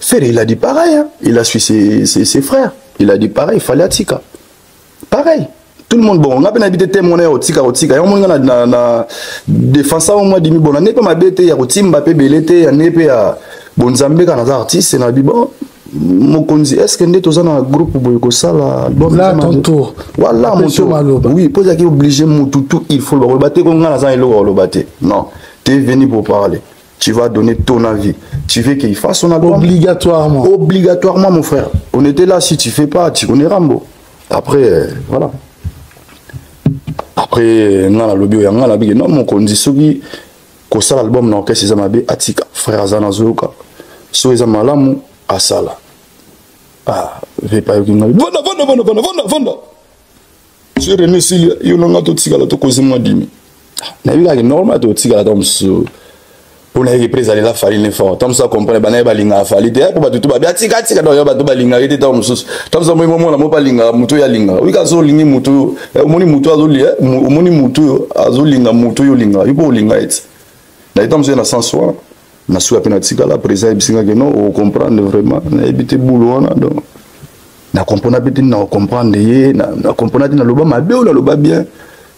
Ferré il a dit pareil hein. Il a suivi ses frères, il a dit pareil, il fallait atika pareil. Tout le monde, bon, on a bien habité témoigner au tika, il y a un monde qui a défense au mois de mi, bon, on n'est pas ma bête, il y a un timba, il y a un épée à Bonzambé, quand on a artiste, on a dit, bon, est-ce que nous sommes dans un groupe pour ça, là, ton tour. Voilà, mon tour. Oui, pose la question, obligé, tout, il faut le rebattre, comme on a le rebattre. Non, tu es venu pour parler. Tu vas donner ton avis. Tu veux qu'il fasse son album? Obligatoirement. Obligatoirement, mon frère. On était là, si tu fais pas, tu connais Rambo. Après, voilà. Après, on a le lobby, on a la big, non, mon conduit, celui qui a l'album, non, qu'est-ce que c'est, ma atika, frère Azana Zoka, so ils ont malamu, à sala. Ah, je vais pas y aller. Vanda. Je René Silia, il y a un autre tigre, là, tu causes moi dimi. N'a vu, normal, tu tigre, là, dans ce. Pour les présaler la Fally l'effort. Tant ça comprend ba na ba linga Fally te pour ba tout ba tika do yo ba to ba linga ite tam sus. Tant ça moi la mo ba linga mutu ya linga. Oui ka zo lingi mutu, omoni mutu azoli omoni mutu azolinga mutu yo linga. Ipo linga ite. Na tant ça na sans soi. Na sou apena tika la présa bisinga que non on comprendre vraiment na ebité boulot na donc. Na comprendre bité na comprendre ye na comprendre na loba mabe ou na loba bien.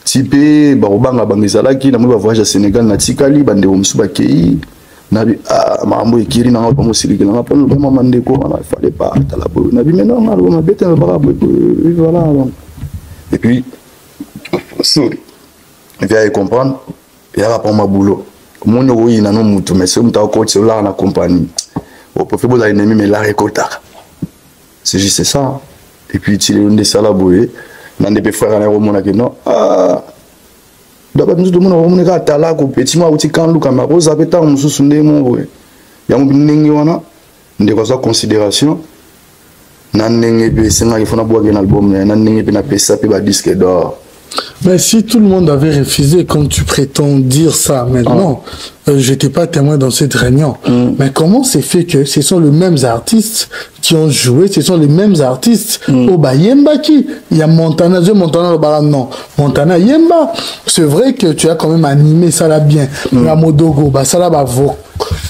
Typé barobanga bangizalaki na mo ba voyage à Sénégal na tikali bande omsu ba kei na bi mambo ekiri na ba mosili na pa no mama ndeko na fallait pas la bo na bi maintenant na ba bête na ba voilà donc et puis sorry il vient comprendre il y a pas ma boulot mon oui na no mutu mais c'est mutu ko c'est là na compagnie au profit vous ennemi mais la récolta c'est juste ça et puis tu les salaboé na des frères na romona que non ah d'abord nous tout le monde on est tala ko petit moi uti kan luka ma rosa peta mususu ndemo ya mbinengi wana ndeko za considération nanenge pe senga ifona boire un album nanenge pe na pesa pe ba disque d'or. Mais si tout le monde avait refusé, comme tu prétends dire ça maintenant, j'étais pas témoin dans cette réunion. Mais comment c'est fait que ce sont les mêmes artistes qui ont joué, ce sont les mêmes artistes au Bayemba qui il y a Montana, le Baran, non. Montana Yemba, c'est vrai que tu as quand même animé ça là bien. La Modogo, bah ça là bah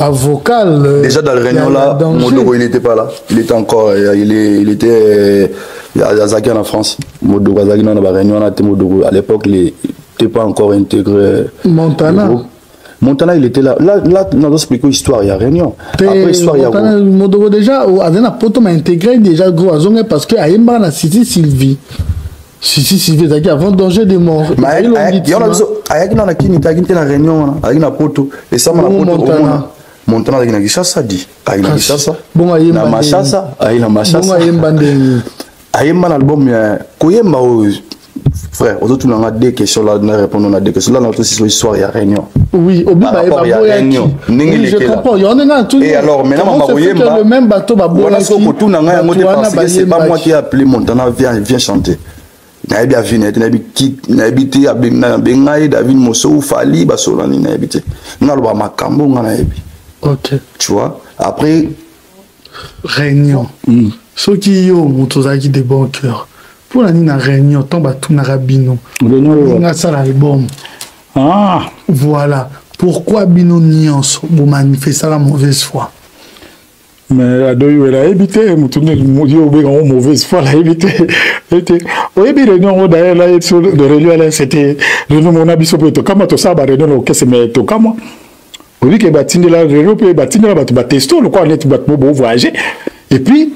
vocal. Déjà dans le réunion là, Modogo il n'était pas là. Il était encore, il était à Zaki en France. Modogo Zaki dans la réunion là, Modogo à l'époque il n'était pas encore intégré. Montana. Montana il était là. Là on doit expliquer l'histoire, il y a réunion. Après l'histoire il y a Montana, Modogo déjà, Adena Poto m'a intégré déjà gros à Zonga parce que Ayemba na Sisi Sylvie. Sisi Sylvie Zaki avant danger de mort. Mais il y a Ayaki na kini Taginte na réunion Ayaki na Poto et ça m'a Poto Montana Ayaki na Kishasa dit. Ayaki na Kishasa. Bon Ayemba. Na Machasa, Ayaki na Machasa. Bon Ayemba ndeni. Ayemba l'album Koyemba frère, aujourd'hui on a deux questions là, on a répondu à deux questions là, notre histoire il y a réunion. Oui, au bout il y a réunion. Oui, je comprends. Il y en a tout. Et alors maintenant le même bateau voilà ce que tout n'a rien monté parce que c'est pas moi qui ai appelé Montana viens chanter. Naïbi a vu n'habité à Bengaï David Mosso Fali Basolani n'habité. N'alba Makambo n'habité. OK. Tu vois, après réunion. Ceux qui ont Montozaki des bons cœurs. Pour la réunion, tombe à tout Narabino. On a ça l'album. Ah, voilà. Pourquoi Bino Nuance vous manifestez la mauvaise foi? Mais à deux, il a évité, mauvaise foi, il a évité. Oui, bien, réunion, d'ailleurs, là, de réunion, c'était le nom de Abisso, comme tu sais, réunion, qu'est-ce que c'est, comment? Oui, que Batine la réunion, Batine la testo, le quoi, on est beau voyager. Et puis,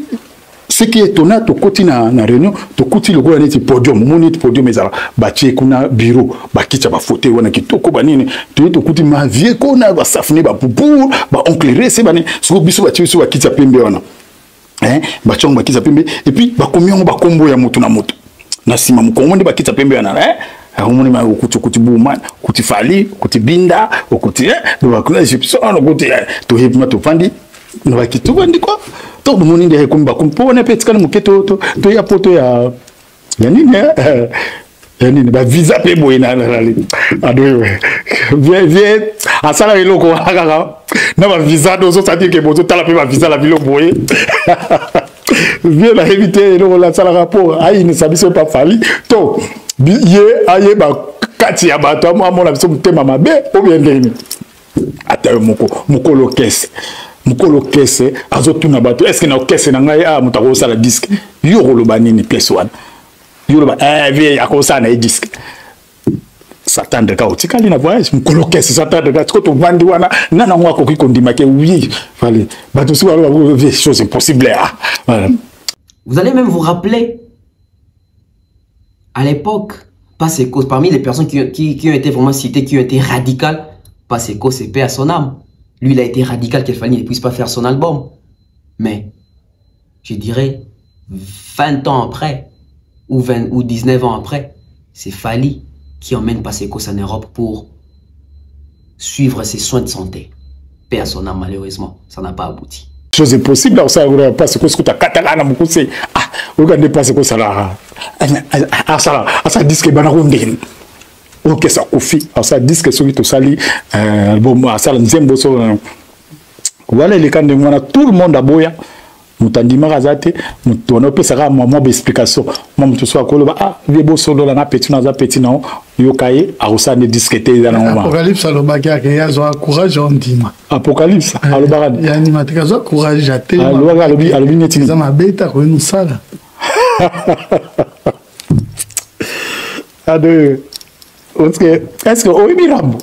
ce qui est étonnant, tu côté na réunion, tu côté le gars est podium, mon est podium mais alors bâti kuna bureau, bâti ça va fauteuil wana qui toko banini, tu côté ma vie qu'on a va safner ba pour ba onclairer c'est bani, so biso bâti so bâti ça pembe wana. Hein, bâti on bâti ça pembe et puis ba combien on ba combo ya moto na moto. Na sima mu kombo bâti ça pembe wana, hein? Ahumuni ma kuti buman, kuti fali, kuti binda, kuti do ba kuna egyptien on kuti to hipma to fandi, no ba kitu bandi quoi. Tout le monde est comme on est petit comme keto to ya poto ya nini ya nini ba visa pe boina na ado viens asala eloko akaka na ba visa dozo ça dire que bozo tala pe ba visa la bilo boye viens la éviter eloko la sala rapport ai ne sabi pas fali to ye aye ba kati ya bato mo amona biso mutema mabe o bien ndeni ata moko lo kese mukolo kese azotuna bato est-ce que na kese na ngai mutako sala disque yoro lo banini pièce one yoro ba vie akosa na disque s'attendre ka otikali na voyage mukolo kese s'attendre ka to vandi wana nana ngwa ko kondima ke oui fallait bato si wala vie chose impossible voilà. Vous allez même vous rappeler à l'époque Paseko, parmi les personnes qui ont été vraiment citées, qui ont été radicales, Paseko c'est paix à son âme. Lui, il a été radical qu'il fallait ne puisse pas faire son album. Mais, je dirais, 20 ans après, ou 19 ans après, c'est Fali qui emmène Paseko en Europe pour suivre ses soins de santé. Paix à son âme, malheureusement, ça n'a pas abouti. Chose est possible, ça ne pas ce que tu as catalan, regardez pas ce que ça a. Ça dit que Banarondin. Ok, ça confie. Ça dit que celui qui sali, bon, ça l'ensemble voilà les cas de moi, tout le monde a boya. Mutandima razate, mutono pe sera moi explication. Moi mutu so akolo ah, viebo solo na petit na za petit na yokaye a osa ne discuter dans le moment. Apocalypse alobaka ke ya zo courage on dima. Apocalypse alobarade. Ya animateur zo courage até. Alobi neti. Ça m'a bêta ko nous sala. Ade est-ce que oui mirabo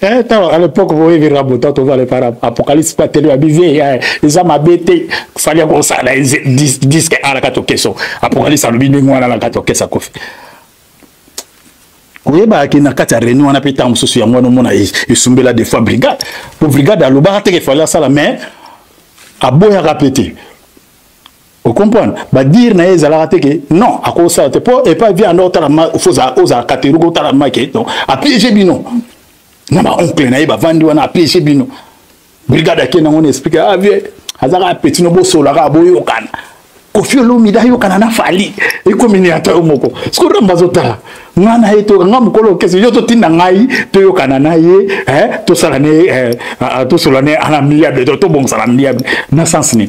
à l'époque vous voyez mirabo tant on va le faire apocalypse pas télé abivé ils m'a bêté fallait qu'on ça là disque à la kato question apocalypse a le bini ngwana la kato kesa kofi oyeba ke na kati ya réunion wana pe ntango mosusu yango wana omona esumbela des fois brigade po brigade alobaka teke efali asala mais aboyaka pe te ocomprendre badire na ye ezalaka te ke non akosala te mpo epa vi anda otala ozala kateruka otala make apiege bino na baoncle na ye bavandi wana apiege bino brigade ake nango na explike avie azaka apeti no bosolaka boyokana Kofi Olomide ayokana na fali ekomini ata yo moko sikora mbazotala ngana yeto nga mukolo kesi yo totinda ngai toyokana na ye tosala ne tosola ne ana milliard to bongsa na milliard na sens ni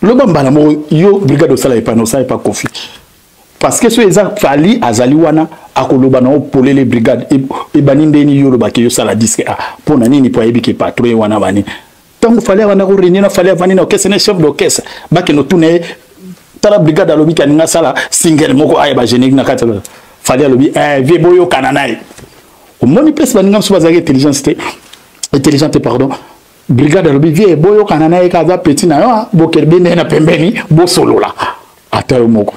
loba mbala mo yo brigade osala epano sa epa Kofi parce que so eza fali azali wana akoloba na opolele brigade ebani ndeni yo loba ke yo sala disque pona nini po yebi ke patrouille wana bani tango fallait wana ko réunion fallait vani na orchestre chef d'orchestre ba ke no tourner tala brigade alobi kaninga sala single moko aya ba générique na kata fallait alobi vie boyo kananaï au moni presse baninga so bazaki intelligente pardon brigade alobi vie boyo kananaï kaza petit na yo bokerbe na pembeni bo solola ata yo moko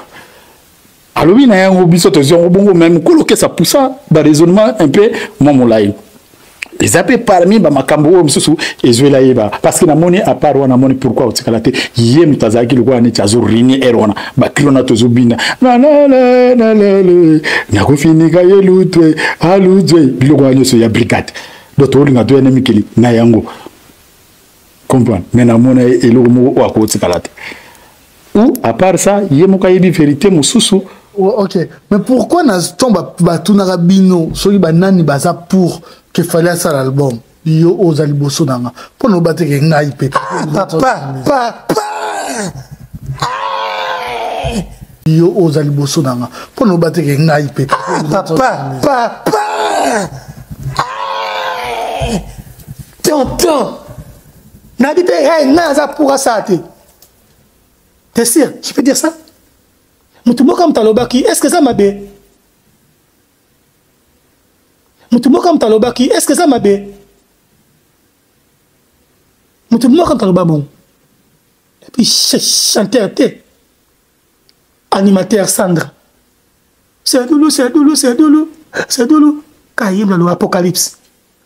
alobi na yango biso tozo bongo même koloke ça poussa ba raisonnement un peu momolai. Les appels parmi ba makambo msusu ezwela yeba parce que na moni à part wana moni pourquoi otikalate yé mutazaki lwa ne tyazo rini erona ba kilona tozo bina na ko finika yelutwe alutwe biloko wanyo so ya brigade doto linga to ennemi kili na yango comprendre mais na mona eloko mo wa ko otikalate ou à part ça yé moka yebi vérité mususu. Ok, mais pourquoi na tomba batunaka bino soki banani baza pour que fallait ça l'album yo ozali boso nanga pour no battre que ngai pe papa yo ozali boso nanga pour no battre que ngai pe papa tonton na dit hey naza pour ça t'es sûr je peux dire ça mutumo comme talobaki est-ce que ça m'a bé mutumo comme talobaki est-ce que ça m'a bé mutumo comme taloba bon et puis chanteur animateur Sandra c'est doulou Kayim dans l'apocalypse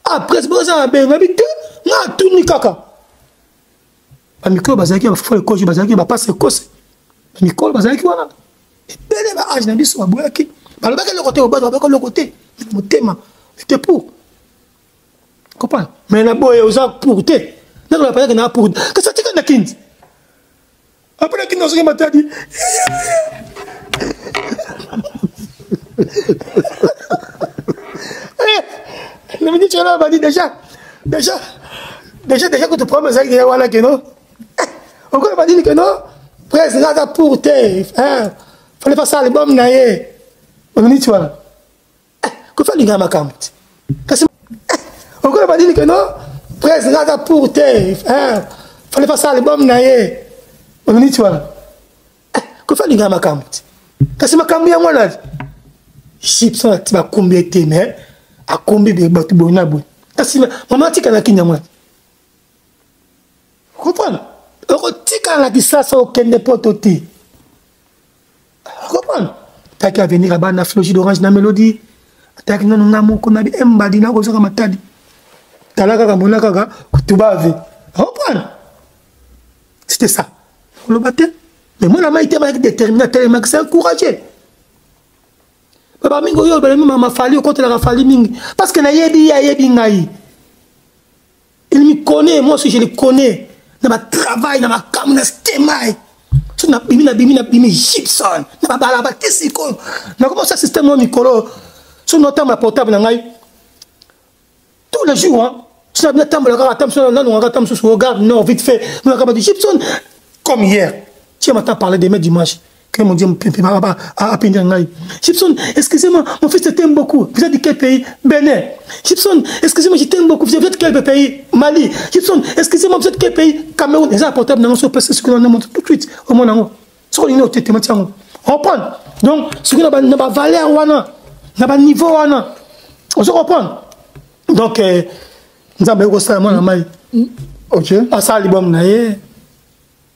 après c'est ça m'a bé ngabite na tuni kaka ba micro bazaki ba faut le coach bazaki ba passe course micro bazaki wana belle ba age na biso baboyaki balobaki le côté au bas balobaki le côté motema c'était pour comprendre mais na boye oza pour te na la pas que na pour que ça tika na 15 après qu'il nous a matadi ne me dis tu là dit déjà que tu prends ça que voilà que non encore pas dit que non presque là pour te hein fallait pas ça l'album naé on me dit tu vois que fait l'inga makamut encore pas dit que non presque là pour te hein fallait pas ça l'album naé on me dit tu vois que fait l'inga makamut kasi makambu ya mwana chips on a combien de mais à combien de batu bona bo kasi maman tika na kinya mwana comprendre tika la kisasa okende pototi comprendre t'as qu'à venir à bana floji d'orange na mélodie t'as qu'à nous n'amu qu'on a dit embadi na kozoka matadi talaka kamona kaka kutubave comprendre c'était ça le baptême mais moi la maïté avec détermination avec c'est encouragé papa mingo yo bele mama fali contre la fali mingi parce que na yebi ngai il me connaît moi aussi je le connais na ma travail na ma kamuna stemai so na bimi Gibson na bala ba tesiko na comment ça système mo mikolo so nota ma portable na ngai tous les jours hein so na tambo la tam so na no tam so regarde non vite fait na ka ba Gibson comme hier tu m'as parlé de mes dimanche que mon Dieu à peine ngai Gibson excusez-moi mon fils t'aime beaucoup vous êtes de quel pays Bénin Gibson excusez-moi je t'aime beaucoup vous êtes de quel pays Mali Gibson excusez-moi vous êtes de quel pays Cameroun les portables dans sur place ce que l'on montre tout de suite au moins non sur une autre thématique on reprend donc ce que n'a pas valeur wana n'a pas niveau wana on se reprend donc nous avons ça moi na OK à ça l'album naé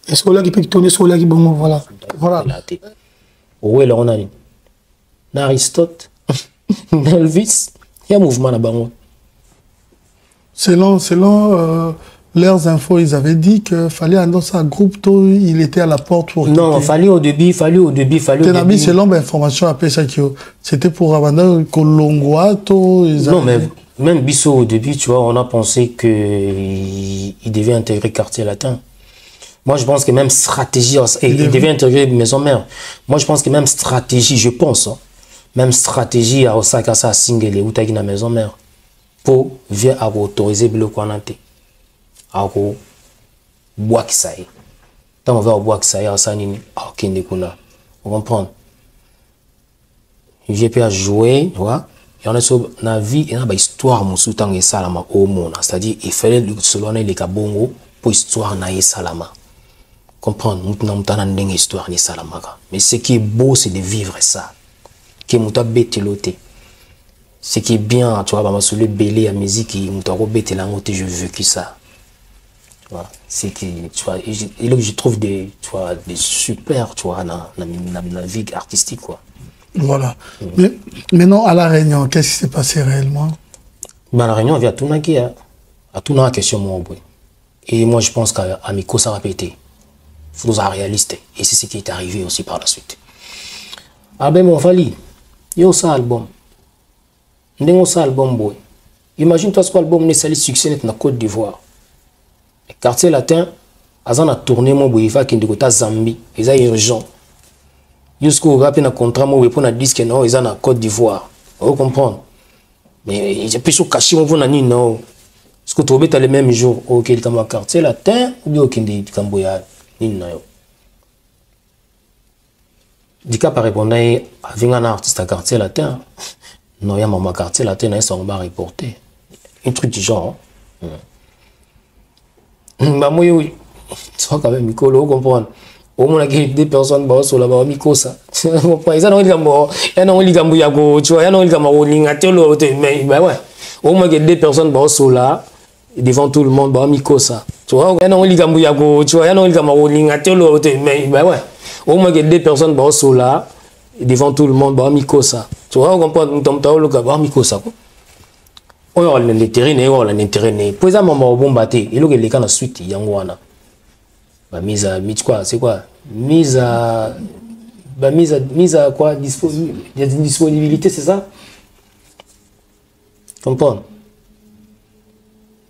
et ce là qui peut tourner sur là qui bon voilà où est là on a na Aristote Elvis, il y a un mouvement là-bas. Selon leurs infos, ils avaient dit qu'il fallait annoncer un groupe, tôt, il était à la porte pour... Non, il fallait au début. Selon l'information, c'était pour abandonner Kolongwa, non, mais même Bissot, au début, tu vois, on a pensé qu'il devait intégrer Quartier Latin. Moi, je pense que même stratégie, il devait intégrer Maison Mère. Moi, je pense que même stratégie, je pense, hein, même stratégie à Osaka, ça, Single ou Tagina Maison Mère, pour venir à autoriser le Kwanante. À bois qui ça y est. Tant on va au bois qui ça y est, ça n'y est pas. Vous comprenez? J'ai pu jouer, tu vois. Il y en a sur la vie, il y a une histoire, mon soutien et salama au monde. C'est-à-dire, il fallait selon les kabongo pour histoire na salama. Comprendre, nous n'avons une histoire ni salama. Mais ce qui est beau, c'est de vivre ça. Qui est mouta bête l'autre. Ce qui est bien, tu vois, bah, sur le belé à musique, qui mouta bête l'autre, je veux que ça. C'est que, tu vois, je trouve des super, tu vois, dans la vie artistique, quoi. Voilà. Mais maintenant, à La Réunion, qu'est-ce qui s'est passé réellement? À La Réunion, il y a tout la question, moi. Et moi, je pense qu'à Miko, ça va péter. Il faut être réaliste. Et c'est ce qui est arrivé aussi par la suite. Ah ben, mon Fali, il y a ça album. Il y a ça album, boy. Imagine-toi ce album, n'est pas succès dans la Côte d'Ivoire. Quartier Latin, ils ont tourné mon boy, il y a Zambie, ils ont urgent. Jusqu'au rap, il y a un contrat, pour un disque, non, ils ont en Côte d'Ivoire. Vous comprenez? Mais il y a plus de cachet, on va dire non. Est-ce que tu trouves le même jour, ok, il y a un quartier latin, ou bien il y a un Camboya, non. Du cas par répondre, avec un artiste à quartier latin, non, il y a un quartier latin, ils sont reportés. Un truc du genre. Bah, moi, tu vois quand même, Miko, vous comprenez? Au moins, il y a des personnes qui sont là-bas, Miko, ça. Ils ont au moins, il y a des personnes qui sont là, devant tout le monde, Miko, ça. Tu vois, il y a des au moins, il y a des personnes qui sont là, devant tout le monde, Miko, ça. Tu vois, vous comprenez? Miko, ça. On a l'intérêt, on a l'intérêt. Pour ça, maman, bon batté. Il y a les cas de suite, il y a un mise à quoi? C'est quoi? Mise à quoi? Disponibilité, c'est ça? Comprends?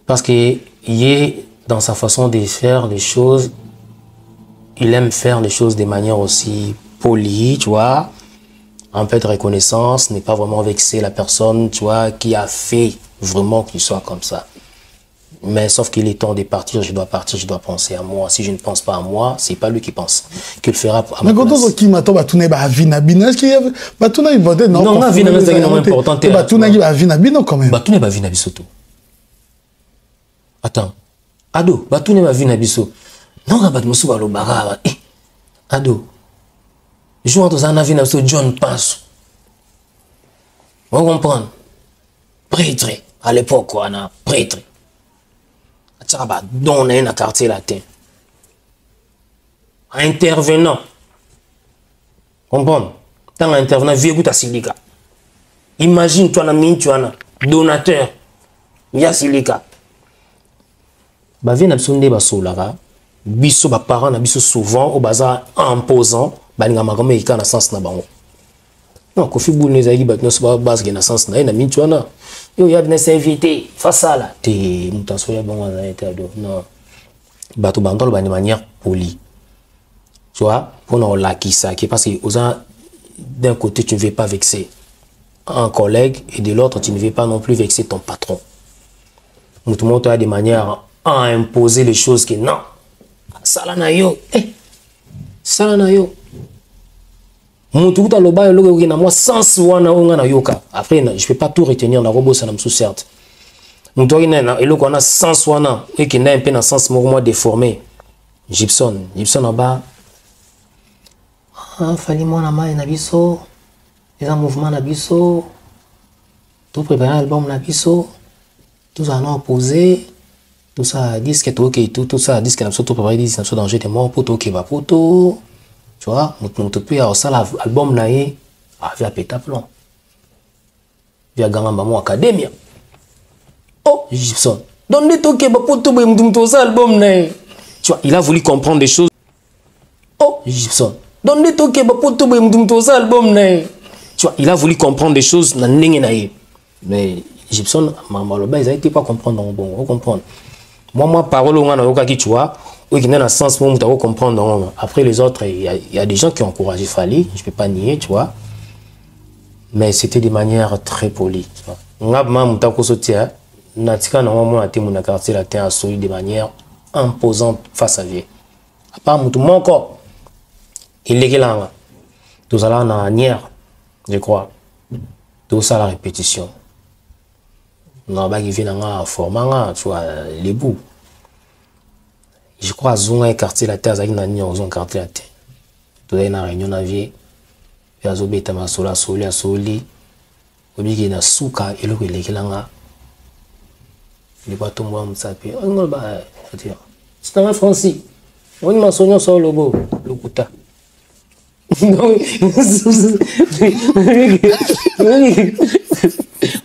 Parce qu'il est dans sa façon de faire les choses, il aime faire les choses de manière aussi polie, tu vois, un peu de reconnaissance, n'est pas vraiment vexer la personne, tu vois, qui a fait vraiment qu'il soit comme ça. Mais sauf qu'il est temps de partir, je dois penser à moi. Si je ne pense pas à moi, c'est pas lui qui pense. Qu'il fera à ma place. Mais quand on qui m'attend, est-ce qu'il y a non, non, c'est important. Quand même. Attends. Ado, non, Ado. Je vois dans un avis John Passo. On comprend. Prêtre. À l'époque, on a prêtre. Dans un quartier latin. Intervenant. Comprends? Tant intervenant, vieux goût à silica. Imagine, toi, tu as donateur. Il y a silica. Bah, viens absonder, bah, solara. Biso, bah, parents, biso souvent, au bazar imposant. Bah, n'a pas comme il y a un sens na bango. Non, Kofi Boul nous a dit, bah, nous sommes base qui na sens na, na tu as yo y a bien s'inviter face ça là t'es mutation ya bon on a été ado non bateau bandol de manière polie, tu vois, pour nous la qui ça qui parce que d'un côté tu ne veux pas vexer un collègue et de l'autre tu ne veux pas non plus vexer ton patron. Tout le monde a des manières à imposer les choses qui non ça là na yo ça là na yo Mutu kuta loba yo logo na moi sens wana onga na yoka. Après je peux pas tout retenir na robot ça na msou certes. Mutu ina na eloko na sens wana et qui n'a un peu na sens moi déformé. Gibson en bas. Ah fallait moi na mai na biso. Les mouvement na biso. Tout préparer album na biso. Tout ça non posé. Tout ça disque tout OK tout ça disque na tout préparer disque na danger de mort pour tout OK va pour tout. Tu vois, mon puis à ça l'album naïe avait pété plomb. puis à Gangamba Academia. Oh, Gibson. Donc, les toquets, album, tu vois, il a voulu comprendre des choses. Oh, Gibson. Donc, les toquets, album, tu vois, il a voulu comprendre des choses. Mais Gibson, ils n'étaient pas comprendre. Bon, comprendre. Moi, parole, tu vois, oui, dans le sens où tu comprendre. Après les autres, il y a des gens qui ont encouragé Fali, je ne peux pas nier, tu vois. Mais c'était de manière très polie. Natika na mwa te mon quartier la terre solide de manière imposante face à lui. À part mutu moko il est là. Tous allons en arrière, je crois. Tout ça la répétition. Non ba qui vient en format, tu vois les bouts. Je crois zonga et quartier la terre zaki na ni on quartier la terre. Tout est na réunion na vie. Ya zo beta masola soli a soli. Obi na suka elo ko lekelanga. Il va tomber en sapé. On va dire. C'est un français. On m'a sonné sur le beau, le couta.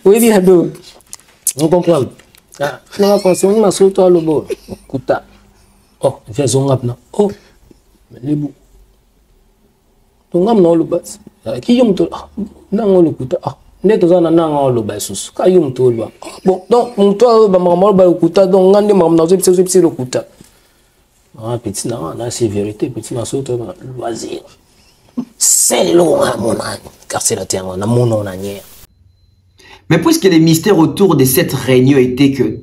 Oui, dit ado. On comprend. Ah, non, français, on m'a sonné sur le beau, le couta. Oh, viens on rap là. Oh, les bouts. Donc on a le bas. Qui yom to? Non, le couta. Ah. Bon, donc, toi, donc, ah, petit, non, c'est vérité, petit, loisir. C'est long, mon âne, car c'est la terre, on a mon nom, Mais puisque les mystères autour de cette réunion étaient que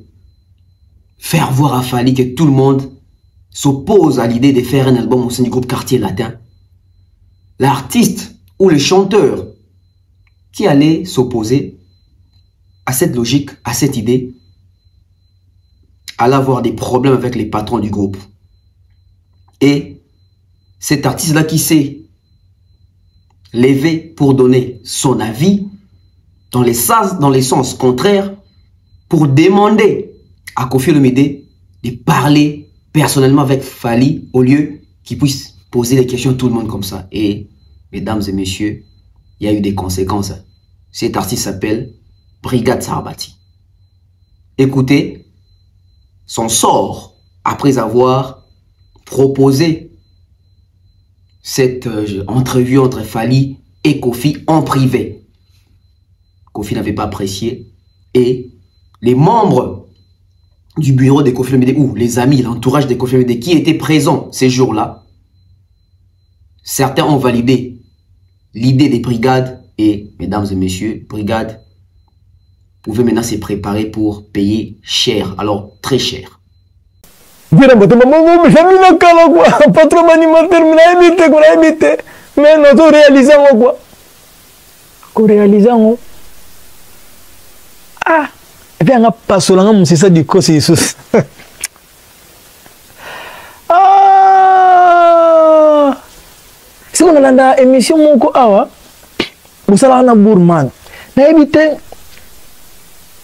faire voir à Fali que tout le monde s'oppose à l'idée de faire un album au sein du groupe Quartier Latin, l'artiste ou le chanteur qui allait s'opposer à cette logique, à cette idée, allait avoir des problèmes avec les patrons du groupe. Et cet artiste-là qui s'est levé pour donner son avis dans les sens contraires, pour demander à Koffi Olomide de parler personnellement avec Fali au lieu qu'il puisse poser des questions à tout le monde comme ça. Et, mesdames et messieurs, il y a eu des conséquences. Cet artiste s'appelle Brigade Sarbati. Écoutez son sort après avoir proposé cette entrevue entre Fali et Koffi en privé. Koffi n'avait pas apprécié et les membres du bureau de Koffi Olomide ou les amis, l'entourage de Koffi Olomide qui étaient présents ces jours-là, certains ont validé l'idée des brigades. Et, mesdames et messieurs, brigade, vous pouvez maintenant se préparer pour payer cher, alors très cher. Mais nous réalisons quoi? Réalisons. Ah, et puis on a passé là, c'est ça du coup, c'est Jesus. Ah, si on a la émission mon ko awa. Vous savez, on bourman. Mais évitez,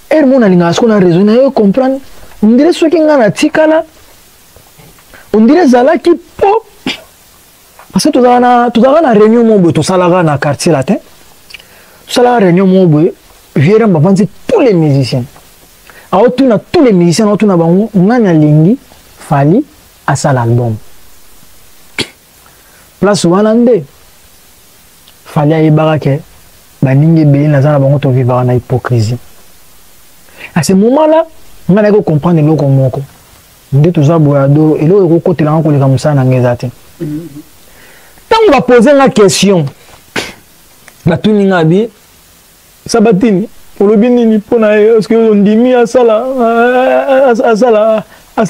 et mon alliance, qu'on a raison, on comprend. On dirait ce qui est en tika on dirait Zala qui pop. Parce que tout ça, na réunion mon tout ça là na quartier latin. Tout ça là réunion mon boy, viens m'avancer tous les musiciens. Alors tous les musiciens, on a bango, on a lingi, Fali à ça l'album. Place Walande. Fali à Ibarake. Baningi Béli Nazana Bango to vivre na hypocrisie. À ce moment-là, on a comprendre le komoko. De tout ça boado et le côté là on connaît comme ça na ngezate. Tant on va poser la question. La tuninga bi Sabatini pour le bien ni pona est-ce que on dit mi à ça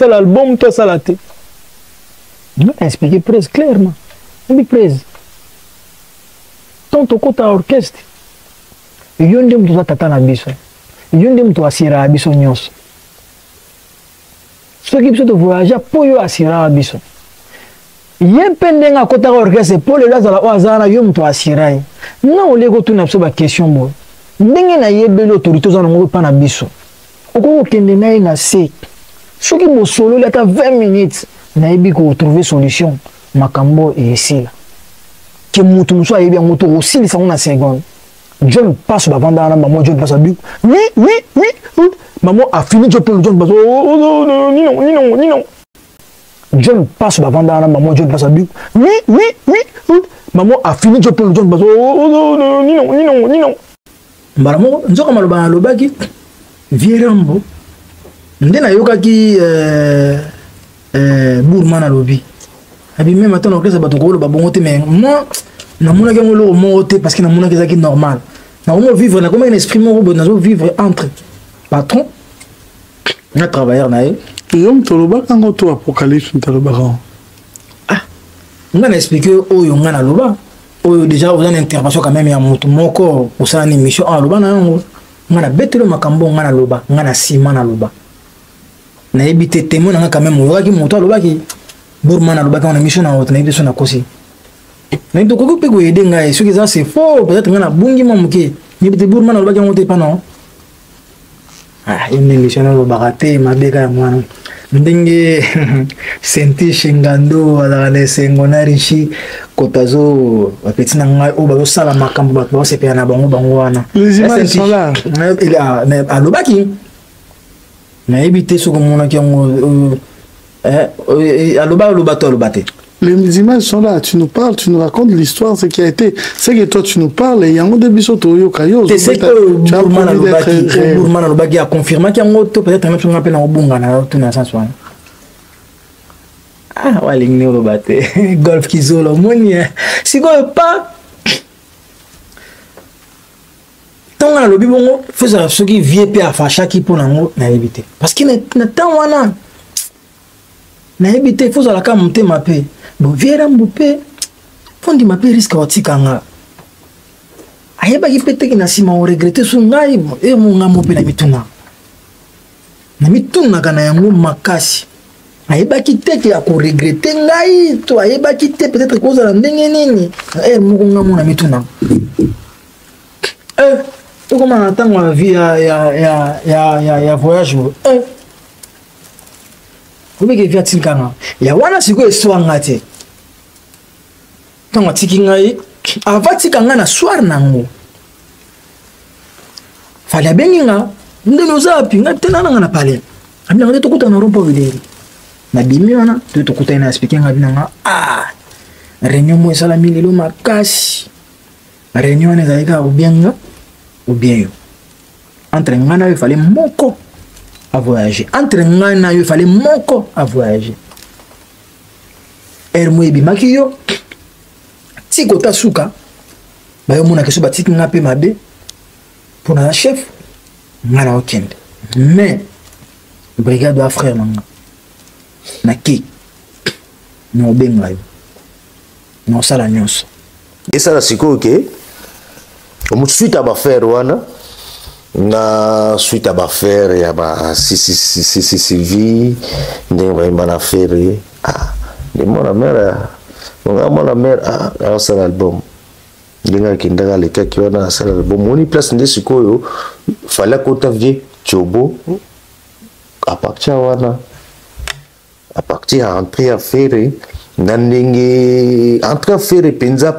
l'album to ça la té. On a expliqué presque clairement. On dit presque. Tant au côté orchestre yonde mtu tata na biso yonde mtu asira biso nyonso soki biso to voyager po yo asira biso yempendenga kota orchestre po le lazala wazana yo mtu asira na olego tuna biso ba question bo ndenge na yebeli autorité zana mo pa na biso okoko kende na na se soki bo solo la ta 20 minutes na yebi ko trouver solution makambo e esila ke mutu muso ayebi mutu osili sa na seconde. John passe à Vandana, maman John passe à Buk. Oui. Maman a fini John passe. Oh non. John passe à Vandana, maman John passe à Buk. Oui. Maman a fini John passe. Oh non. Maman, nous avons mal au bagi. Vierambo. Ndena yoka ki Bourman à lobby. Abi même attends on ça ba tokolo ba bongote mais moi na mona ke ngolo moté parce que na mona ke ça qui normal. Na on vivre na comme un esprit mo na vivre entre patron na travailleur na e. Yom toloba kango to apocalypse toloba. Ah. On va expliquer oyo ngana loba. Oyo déjà vous avez une intervention quand même ya moto moko pour ça une émission en loba na yango. Ngana betelo makambo ngana loba, ngana sima na loba. Na ebité témoin na quand même oyo ki moto loba ki Bourman a l'obaka on a mission à haute, na a kosi. Mais donc on peut aider ngai, ce qui ça c'est faux, peut-être ngana bungi mamuke. Ni peut Bourman a l'obaka on te pas non. Ah, une émission à l'obaraté, ma beka mwana. Ndenge senti shingando ala ne sengona richi kotazo petit na ngai o ba sala makambo ba ba se pe na bango wana. Les images sont là. Il a mais à l'obaki. Na ebité ce comme on a qui les images sont là, tu nous parles, tu nous racontes l'histoire, ce qui a été. C'est que toi tu nous parles et il y a un début sur Toyo Kayo. Tu sais que Bourman Alobaki a confirmé qu'il y a un autre, peut-être même si on appelle un bon gana, tout dans sens. Ah, ouais, l'ingné au baté. Golf qui zole, monia. Si go pas. Tant on a le bibongo, faisait ce qui vient à faire chaque pour l'ango, n'a évité. Parce qu'il n'est pas tant na ebité faut la monter ma paix bon viera mbupé fondi ma paix risque watika nga ayeba ki pete ki na sima o regretter so ngai e mo ngamo pe na mituna kana yango makasi ayeba ki tete ya ko regretter ngai to ayeba ki te peut-être cause la ndenge nini mo ngamo na mituna to comment attendre la vie ya voyage Comment est-ce que tu as il y a wana siko eswanga te tango tiki ngai avati kanga na soir nango fala benginga ndelo zapi ngatena nanga na pale amina ngate tokuta na rompo videri na bimi wana tokuta na expliquer ngabina réunion mo sala milelo makasi réunion ne zaika obienga obien entre ngana il fallait moko à voyager. Entre ngana il fallait moko à voyager. Ermoebi makiyo tiko tasuka bayo mona keso batiki ngape mabe pour la chef ngana okende. Mais brigade de frère nanga na ki no benga yo no sala nyonso. Et ça la siko OK. Omu suite à ba faire wana na suite à faire ya ba Sylvie ndenge ba na faire de mon mère mon mère ça l'album ndenge kindaga le kaki wana ça l'album moni place nde sikoyo fallait ko tavie chobo à partir à entrer à faire ndenge entrer à faire penza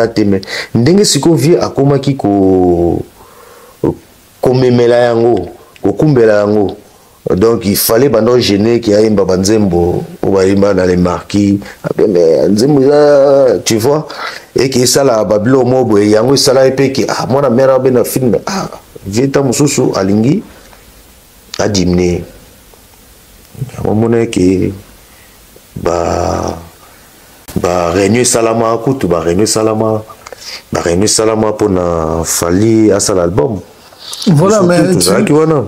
teme ndenge siko vie akoma ki ko komemela yango kokumbela yango donc il fallait bando gêner qui a une babanzembo ou baimba dans les marquis mais nzembo tu vois et qui ça la bablo mobo et yango ça la epé qui moi mère ben film vita mususu alingi a diminuer mon que réunion salama kutu réunion salama pour na fali à ça l'album. Voilà, mais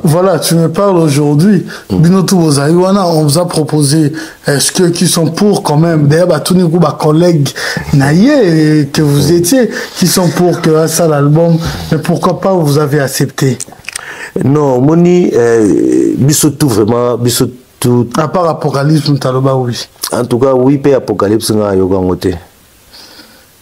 voilà, tu me parles aujourd'hui. Binotou Bozaïwana, on vous a proposé, est-ce que qui sont pour quand même, d'ailleurs, tous les collègues naïe que vous étiez, qui sont pour que ça l'album, mais pourquoi pas vous avez accepté? Non, Moni, bisotou vraiment, bisotou. À part Apocalypse, Mutaloba, oui. En tout cas, oui, pe Apocalypse, nga yoga ngote.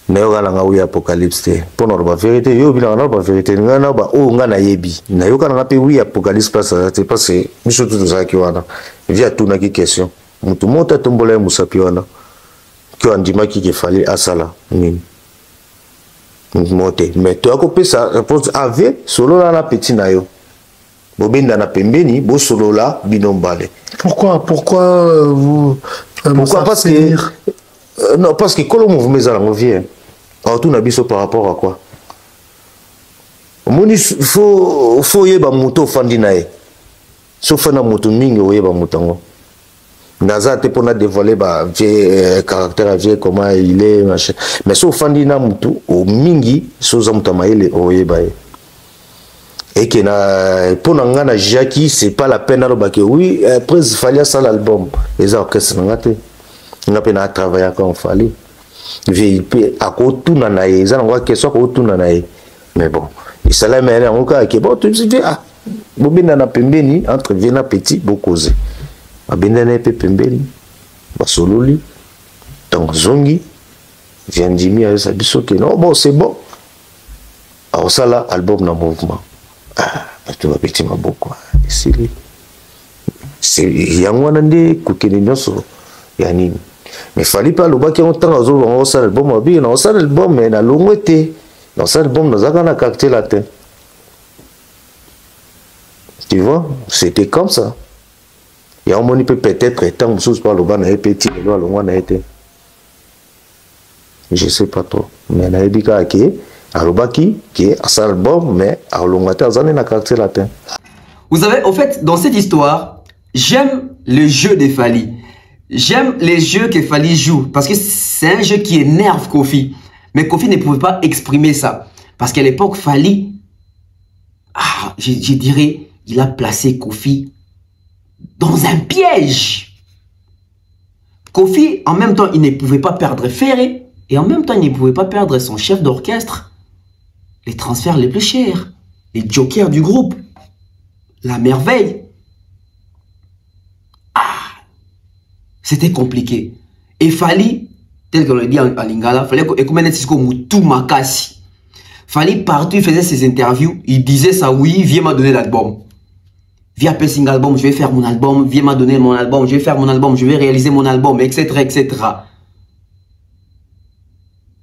Mais on a eu apocalypse pour notre vérité yo bila na ba vérité ngana ba o ngana yebi na yo kana pe oui apocalypse passe c'est parce que biso tout ça qui wana via tout na ki question mutu mota tombola musapi wana ki andima ki fallait asala nini monter mais tu as coupé ça réponse avec solo là na petit na yo bobenda na pembeni bo solo là binombale. Pourquoi vous parce que non parce que quand le mouvement ça revient alors tout na biso par rapport à quoi moni faut yeba moto fandi nae sauf na moto mingi oyeba motango naza te pona dévoiler ba caractère vie comment il est machin mais sauf fandi na moto o mingi soza mutama ile oyeba et que na pona ngana Jackie c'est pas la peine alors que oui après il fallait ça l'album les orchestres ngate ngapena travailler quand fallait VIP à côté na nae ça ngwa question ko tuna nae mais bon et ça là mais en cas que bon tu dis ah bobina na pembeni entre vena petit bokoze abenda na pembeni basololi donc zongi vient Jimmy à ça biso que non bon c'est bon alors ça là album na mouvement ah tu vas petit ma beaucoup c'est yango nande kokene nyoso ya nini mais fallait pas le baki on temps on ça album bien on ça album mais na longete dans cet album nous avons un caractère latin. Tu vois, c'était comme ça. Il y a un moment peut-être étant chose par le bas n'a petit le loin n'a été. Je sais pas trop. Mais n'a dit qui à l'obaki qui est à cet album mais à l'ongata ça n'a un caractère latin. Vous savez, au fait, dans cette histoire, j'aime le jeu de Fally. J'aime les jeux que Fally joue parce que c'est un jeu qui énerve Kofi. Mais Kofi ne pouvait pas exprimer ça. Parce qu'à l'époque, Fally, je dirais, il a placé Kofi dans un piège. Kofi, en même temps, il ne pouvait pas perdre Ferré. Et en même temps, il ne pouvait pas perdre son chef d'orchestre. Les transferts les plus chers. Les jokers du groupe. La merveille. C'était compliqué. Et Fally, tel qu'on le dit en lingala, fallait que makasi. Fally partout, il faisait ses interviews, il disait ça, oui, viens m'a donner l'album. Viens appeler single album, je vais faire mon album, viens m'a donner mon album, je vais faire mon album, je vais réaliser mon album, etc., etc.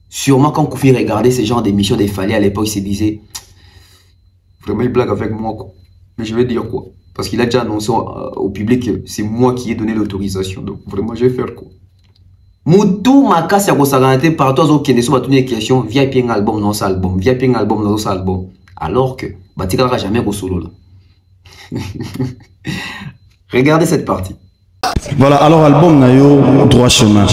Sûrement quand Kofi regardait ce genre d'émission des Fally à l'époque, il se disait, vraiment il blague avec moi, quoi. Mais je vais dire quoi? Parce qu'il a déjà annoncé au public que c'est moi qui ai donné l'autorisation. Donc vraiment, je vais faire quoi? Moutou makasi ya kosaganate partout aux qui ne sont pas toutes les questions. Via un album dans cet album. Via un album dans cet album. Alors que Batika n'aura jamais au solo là. Regardez cette partie. Voilà, alors album na yo droit chemin.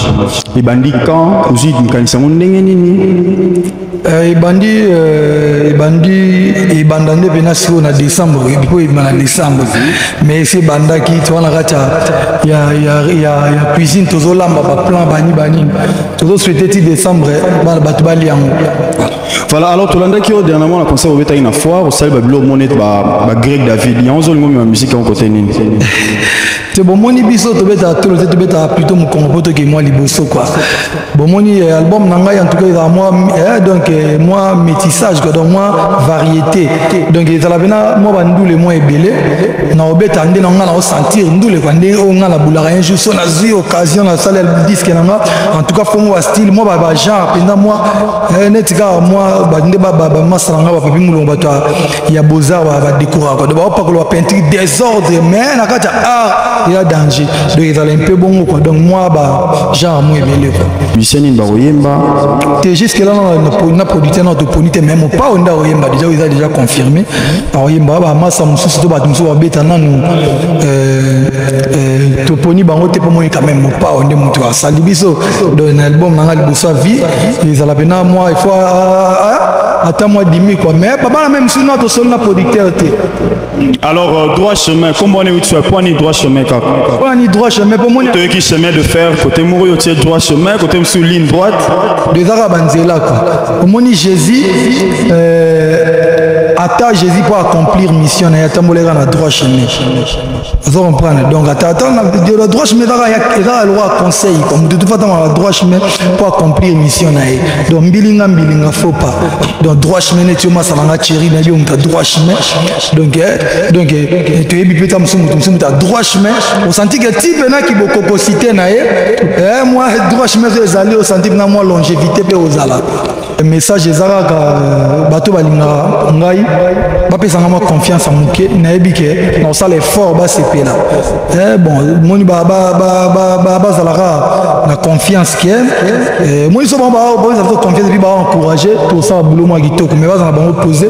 Et bandi quand aussi d'une kanisa ndenge nini? Et bandande benasi on a décembre et puis il m'a décembre. Mais c'est banda qui tu vois la rata il y a cuisine toujours là ba plan bani. Toujours souhaité décembre ba bali en. Voilà, alors Tolanda qui dernièrement on a concert au beta une fois au salle bablo monet ba Greg David. Il y a un zone ma musique en côté nini. C'est bon moni biso to beta plutôt mon compoto que moi liboso quoi. Bon moni album nanga en tout cas moi donc moi métissage quoi, donc moi variété. Donc ils allaient moi bandule moi ebele na obeta ndé nanga na sentir ndule quoi ndé on a la boulard un jour sur la occasion la salle disque nanga en tout cas faut moi style moi ba genre pendant moi net gars moi ba ndé ba masanga ba papi mulonga bato ya bozar ba décorer quoi. Donc pas que la peinture désordre mais na kata il y a danger. Donc ils allaient un peu bon quoi. Donc moi bah genre moi ebele quoi. Miseni ba oyemba. T'es jusque là na producteur notre polité même pas on a oyemba déjà ils a déjà confirmé. Par oyemba ba massa mususu to ba mususu ba beta nanu to poni bango te pour moi quand même pas on est mutu a salibiso dans un album nanga libosa vie ils allaient pena moi il faut attends moi 10 000 quoi mais papa même si notre seul na producteur té. Alors droit chemin comment on est tu point ni droit chemin quoi. Point ni droit chemin pour moi tu qui chemin de faire côté Mouri tu droit chemin côté sous ligne droite des arabanzela quoi. Pour moi ni Jésus attends Jésus pour accomplir mission et attends moléga na droit chemin. Vous comprenez donc attends le droit chemin il a le droit conseil comme de toute façon le droit chemin pour accomplir mission na donc bilinga faut pas donc droit chemin tu ma salanga chéri na biom ta droit chemin donc tu es bipeta musumu ta droit chemin on sentit que type na qui beaucoup cité na moi droit chemin les aller au sentir na moi longévité pe aux ala message ezalaka bato balingaka ngai bapesanga ma confiance en moke nayebi ke nosala effort basepela bon moni bazalaka na confiance ke moni so bazala confiance epi baencourage tosala boulot mwa kitoko mais bazala bango posé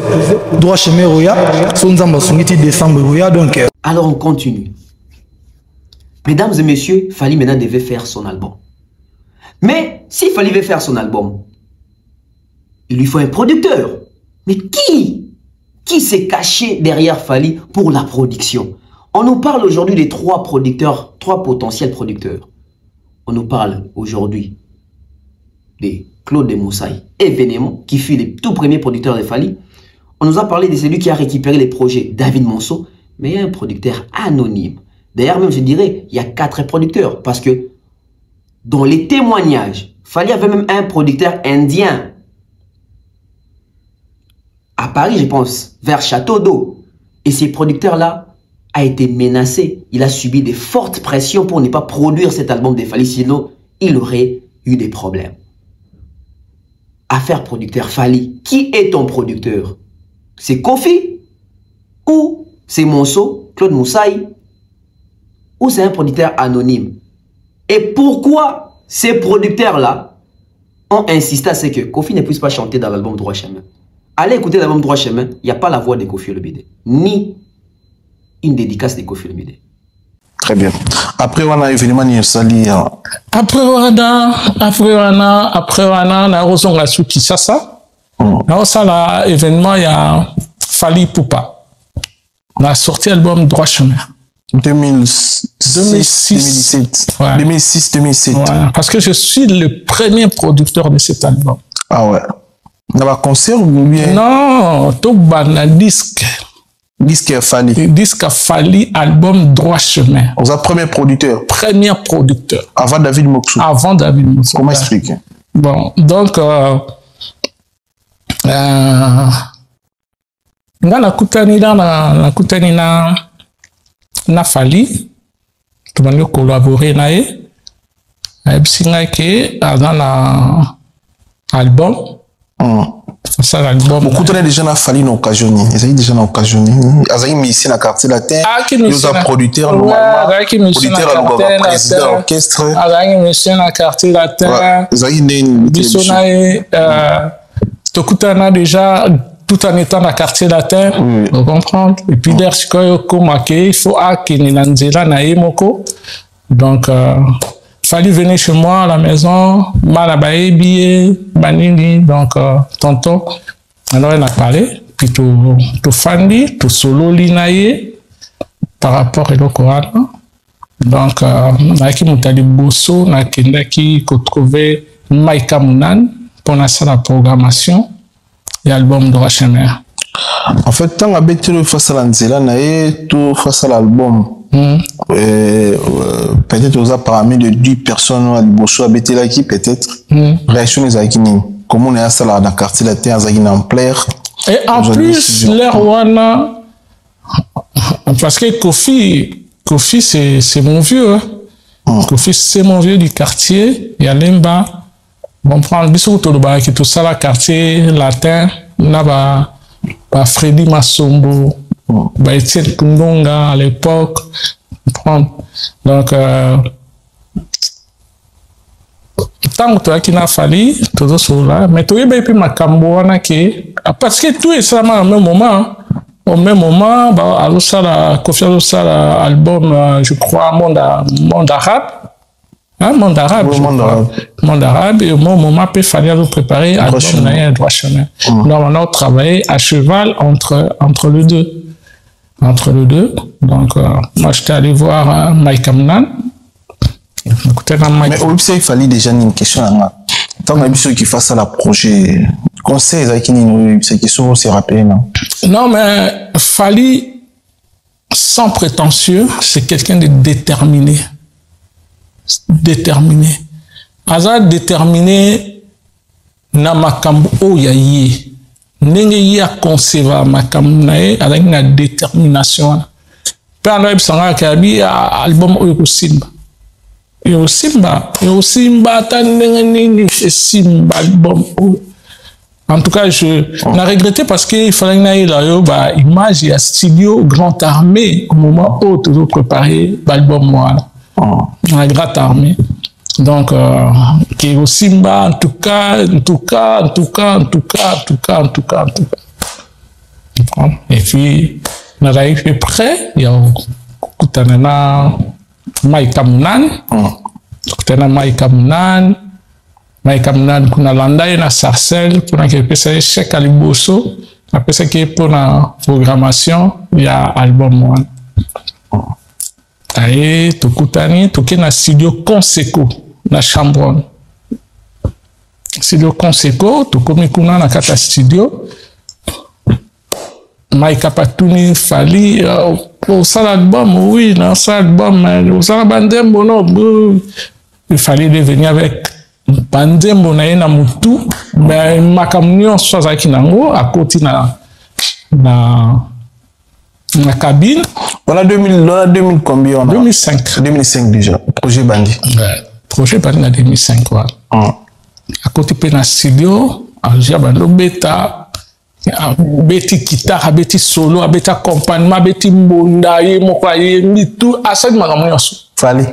droit chemin roya so nzambe asungi ti décembre roya donc alors on continue. Mesdames et messieurs, Fally maintenant devait faire son album. Mais si Fally veut faire son album, il lui faut un producteur. Mais qui s'est caché derrière Fally pour la production? On nous parle aujourd'hui des trois potentiels producteurs. On nous parle aujourd'hui de Claude de Moussaï et Vénémon, qui fut le tout premier producteur de Fally. On nous a parlé de celui qui a récupéré les projets, David Monceau, mais il y a un producteur anonyme. D'ailleurs, même je dirais, il y a 4 producteurs, parce que dans les témoignages, Fally avait même un producteur indien. À Paris, je pense, vers Château d'Eau. Et ces producteurs-là a été menacé. Il a subi de fortes pressions pour ne pas produire cet album de Fally, sinon il aurait eu des problèmes. Affaire producteur Fally, qui est ton producteur? C'est Kofi ou c'est Monceau, Claude Moussaï, ou c'est un producteur anonyme? Et pourquoi ces producteurs-là ont insisté à ce que Kofi ne puisse pas chanter dans l'album Droit Chemin? Allez écouter l'album Droit Chemin, il n'y a pas la voix de Kofi Olomide, ni une dédicace de Kofi Olomide. Très bien. Après, on a événement Nielsali. Après, on a Rosonga Suki Sasa. Là, ça, l'événement, il y a Fally Poupa. On a sorti l'album Droit Chemin. 2006-2007. Ouais. 2006-2007. Ouais, parce que je suis le premier producteur de cet album. Ah ouais. Dans un concert ou bien? Non, tout un disque. Disque à Fally. Disque à Fally, album Droit Chemin. Vous êtes premier producteur? Premier producteur. Avant David Moksou? Avant David Moksou. Comment expliquer? Bon, donc, na kutani na Fally, tu vas collaborer na ye, singa ke dans l'album. Ça l'album. Beaucoup de déjà na Fally na occasionné. Ils ont déjà na occasionné. Ils ont mis ici na quartier latin. Ils ont producteur normalement. Producteur à l'ouest, président orchestre. Ils ont mis na quartier latin. Ils ont mis Bissonae. Tokutana déjà tout en étant dans le quartier latin, vous comprenez? Et puis d'ailleurs, il faut donc Fally venir chez moi à la maison, malabaye billet, banini, donc tonton, alors il a parlé, puis tout fandi, tout solo linaye par rapport au Coran. Donc naki mutali bosso, naki ndaki ko trouver Maïka Mounan pour la programmation. Et l'album Droit Chemin. En fait, tant que tu face à l'Anzela, tout face à l'album. Peut-être aux parmi de 10 personnes à Bosso là qui peut-être réaction des Akini. Comment on est à ça dans le quartier latin à ampleur. Et en plus, l'air wana parce que Kofi c'est mon vieux. Kofi c'est mon vieux du quartier. Il y a Lemba. On prend le bisou qui tout ça, le quartier latin, là, Freddy Massombo, Etienne Kundonga à l'époque. Donc, tant que tu as qui n'a fallu, tout ça là, mais tu as bien pu ma camboana qui, parce que tout est ça au même moment. Au même moment, alors ça, la confiance, ça, l'album, je crois, Monde Arabe. Monde arabe, monde arabe, et au moment où il fallait nous préparer à Droit Chemin. Donc, on a travaillé à cheval entre les deux. Donc, moi, j'étais allé voir Mike Amnan. Mais au il fallait déjà une question. Tant que ceux qui fassent la projet, conseil, c'est question aussi rappelé, non? Non, mais Fally, sans prétentieux, c'est quelqu'un de déterminé. Azad déterminé na makambo oyaye ndenge ya concevoir makambo nae avec na détermination pendant ibsanga kabi album oyo simba tan ndenge nini simba album En tout cas, je n'ai regretté parce qu'il fallait que j'aille là, image et studio Grande Armée au moment où tout préparé l'album moi la Grande Armée. Donc, qui est aussi bas, en tout cas. Et puis, on arrive près, il y a Kutanana Maïka Mounan, Maïka Mounan, kuna landa na Sarcelles, pour que pesa chèque à Liboso, après ça qui est pour la programmation, il y a album moi. Aye, Tokutani, Toké na studio Conseco, na Chambron. Studio Conseco, Tokomi kuna na kata studio. Maïka Patouni Fali, au sein l'album, oui, dans l'album, au sein Bandembo, non, il fallait devenir avec Bandembo na Moutou, mais ma camion soit à Kinango, à côté na cabine. Voilà 2000 combien? 2005. 2005 déjà, projet Bandi. Projet Bandi en 2005, voilà. À côté de la studio, à Jabando Beta. Beti guitare, abeti solo, abeti accompagnement, abeti mbonda, ye mokoye, mitu, asad magamoyoso. Fali.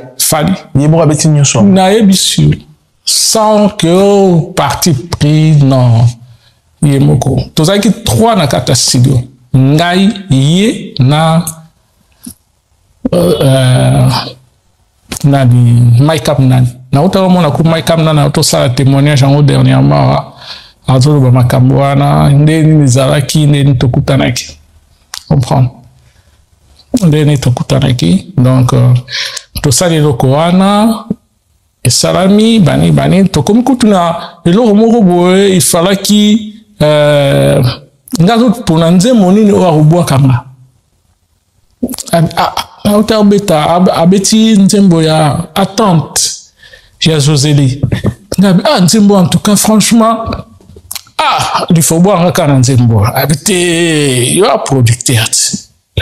Yebo abeti nyoso. Na ebisu. Sans que parti pris, non. Ye moko. Tozaki 3 na kata studio. Ngai, ye, na di Maïka Mnan. Na uta mona ku Maïka Mnan, na uto sala témoignage en haut dernièrement. Azolo ba makambo wana ndeni nizalaki ndeni tokutanaki comprendre ndeni tokutanaki donc to sali loko wana esalami bani tokomi kutuna eloko moko boye ifalaki ngazo pona nzembo nini oyo akobwakanga auta beta abeti nzembo ya attente ya Joseli nzembo en tout cas franchement il faut boire un can en Zembo. Habité, il y a producteur.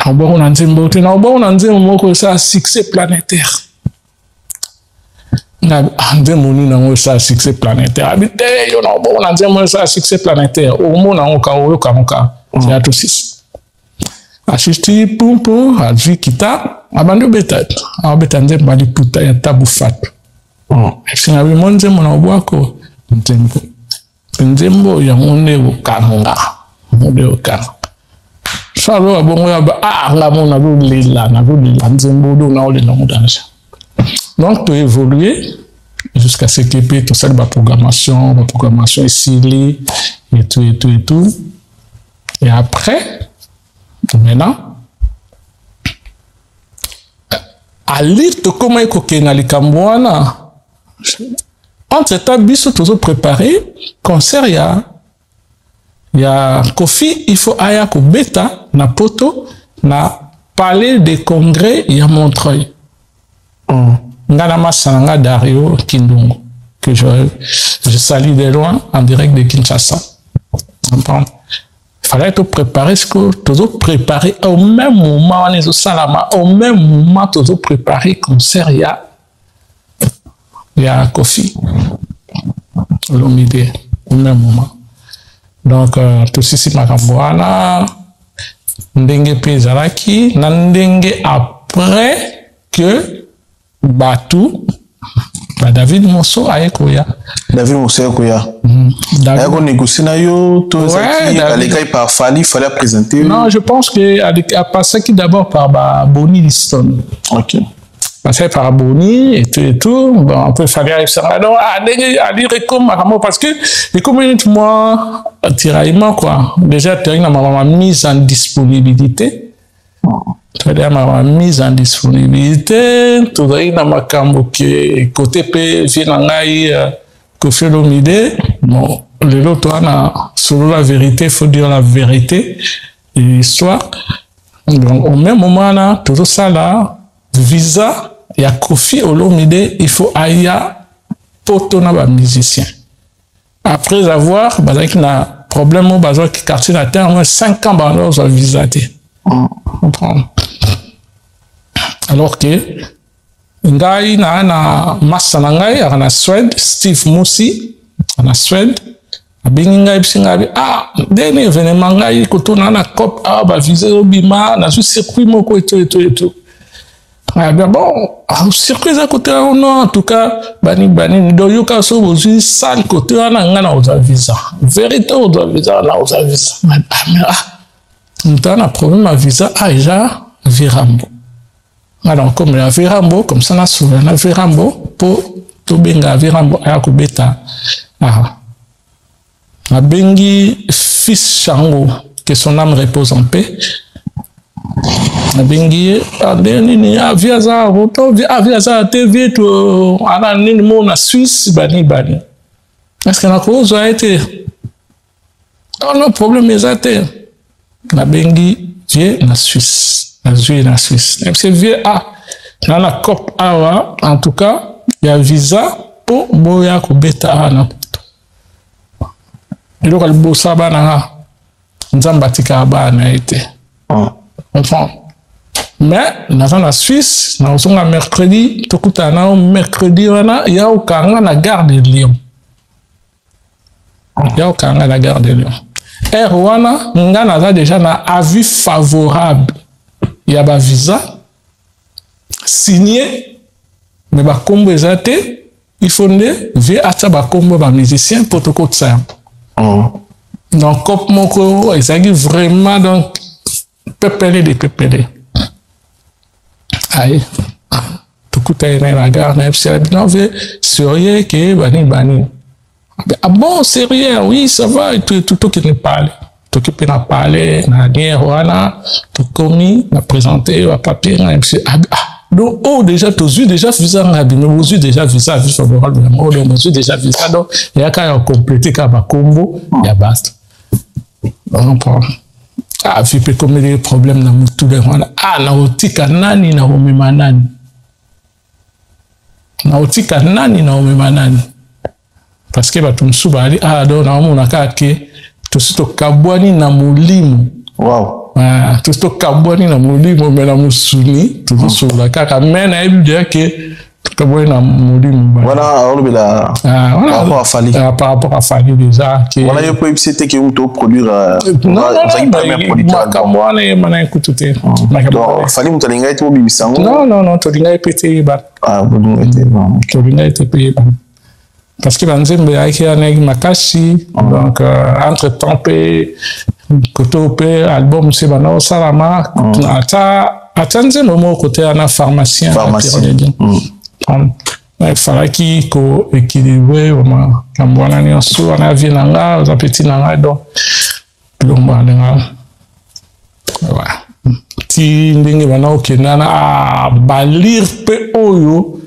On boit un Zembo, on boit un Zembo, ça succès planétaire. Un Zembo, nous ça succès planétaire. Habité, on boit un Zembo, ça succès planétaire. Au moins, on a c'est à tout six. Assisti, poum, à vie kita, abandon bêta. En bêta, un Zembo, il puta, il y a tabou fat. Si on a vu mon Zembo, on boit quoi? Zembo. Nzembo ya monde okanga salo abongo ya nga mona lila na nzembo do na ole na mudanza. Donc tu évoluer jusqu'à ce que peut tout ça la programmation ici et tout et après maintenant à lire to comment ekokena likambo wana. Entre-temps, biso toujours préparé concert il y a Kofi, il faut aya ko beta na poto na palais des congrès il y a Montreuil. Ngana masanga Dario Kindungo que je salue de loin en direct de Kinshasa. Il fallait tout préparer ce que toujours préparé au même moment on est au Salama au même moment toujours préparé concert il y a Kofi, l'homidé, au même moment. Donc, tout ceci, ma camboana, ndenge pezalaki, nandenge après que Batou, David Mosso a ekoya. David Mosso a ekoya. D'ailleurs, négocié na yo, tout ça qui à l'école par Fali, il fallait présenter. Non, je pense que a passé qui d'abord par Bonnie Liston. Ok. Passé par Boni et tout, bon, on peut faire ça. Alors, à lire comme parce que les communautés, moi, tiraillement, quoi. Déjà, tu as ma mise en disponibilité. C'est-à-dire, ma mise en disponibilité. Tu as ma cambo qui côté P, Vinangaï, Kofi Olomide. Bon, les autres, selon la vérité, il faut dire la vérité et l'histoire. Donc, au même moment, là, tout ça, là, visa, il y a Kofi Olomide, il faut aya potona ba musicien. Après avoir, un problème au bazar qui quartier la terre, au moins 5 ans, alors, on visa. Alors que, ngai na massa na ngai, na Suède, Steve Moussi, na Suède, abengi ngai biso ngai dernier événement ngai kotona na cop ba visa obima na circuit moko eto bien bon circuit à côté non en tout cas bani do yoka so bozui sale côté wana nga na oza visa vérité oza visa na oza visa on a problème à visa déjà Virambo alors comme la Virambo comme ça na souverain na Virambo pour to benga Virambo aya kubeta abengi fils Chango que son âme repose en paix abengi nini aviaza voto aviaza TV to ana nini mo na Suisse bani est-ce que na cause a été non problème exact abengi vie na Suisse na Suisse c'est vie na la COP awa en tout cas il y a visa pour boya ko beta na ilo kal bosa bana nzamba tika bana été enfin mais dans la Suisse nous sommes mercredi tout mercredi wana ya ukanga na gare de Lyon wana nga naza déjà na avis favorable ya ba visa signé mais ba kombo ezate il faut ne ve ata ba kombo ba musicien protocole ça donc cop moko ezaki vraiment donc pepele aïe tout la gare na non ve sérieux que bani bon sérieux oui ça va et tout qui ne parle tout qui peut parler na guerre wana tout commis na présenter un papier na MC donc déjà tous eu déjà visa na mais vous eu déjà visa favorable donc vous déjà visa donc il y a quand compléter ka ba combo ya basta on prend vipe comme des problèmes na mutu le wana na otika nani na omema nani parce que bato msusu bali do na omona kake tosito kabwani na mulimu wow tosito kabwani na mulimu me na musuni tozosola kaka me na yebi dia ke kabwani na mulimu voilà olobela par rapport à Fali déjà que voilà yo peut epsete ke to produire non premier producteur kabwana ye mana ekutute Fali mutalinga ete obibisango non tolinga epete ba bon ete bon tolinga epete ba parce que banzembe yaki anegi makasi donc entre temps pe koto pe album se bana salama ata nzembe mo côté ana pharmacien il fallait qu'il équilibre vraiment quand on a un sou on a vu nanga on a petit nanga donc plomba nanga ouais ti ndingi bana okendana balir pe oyo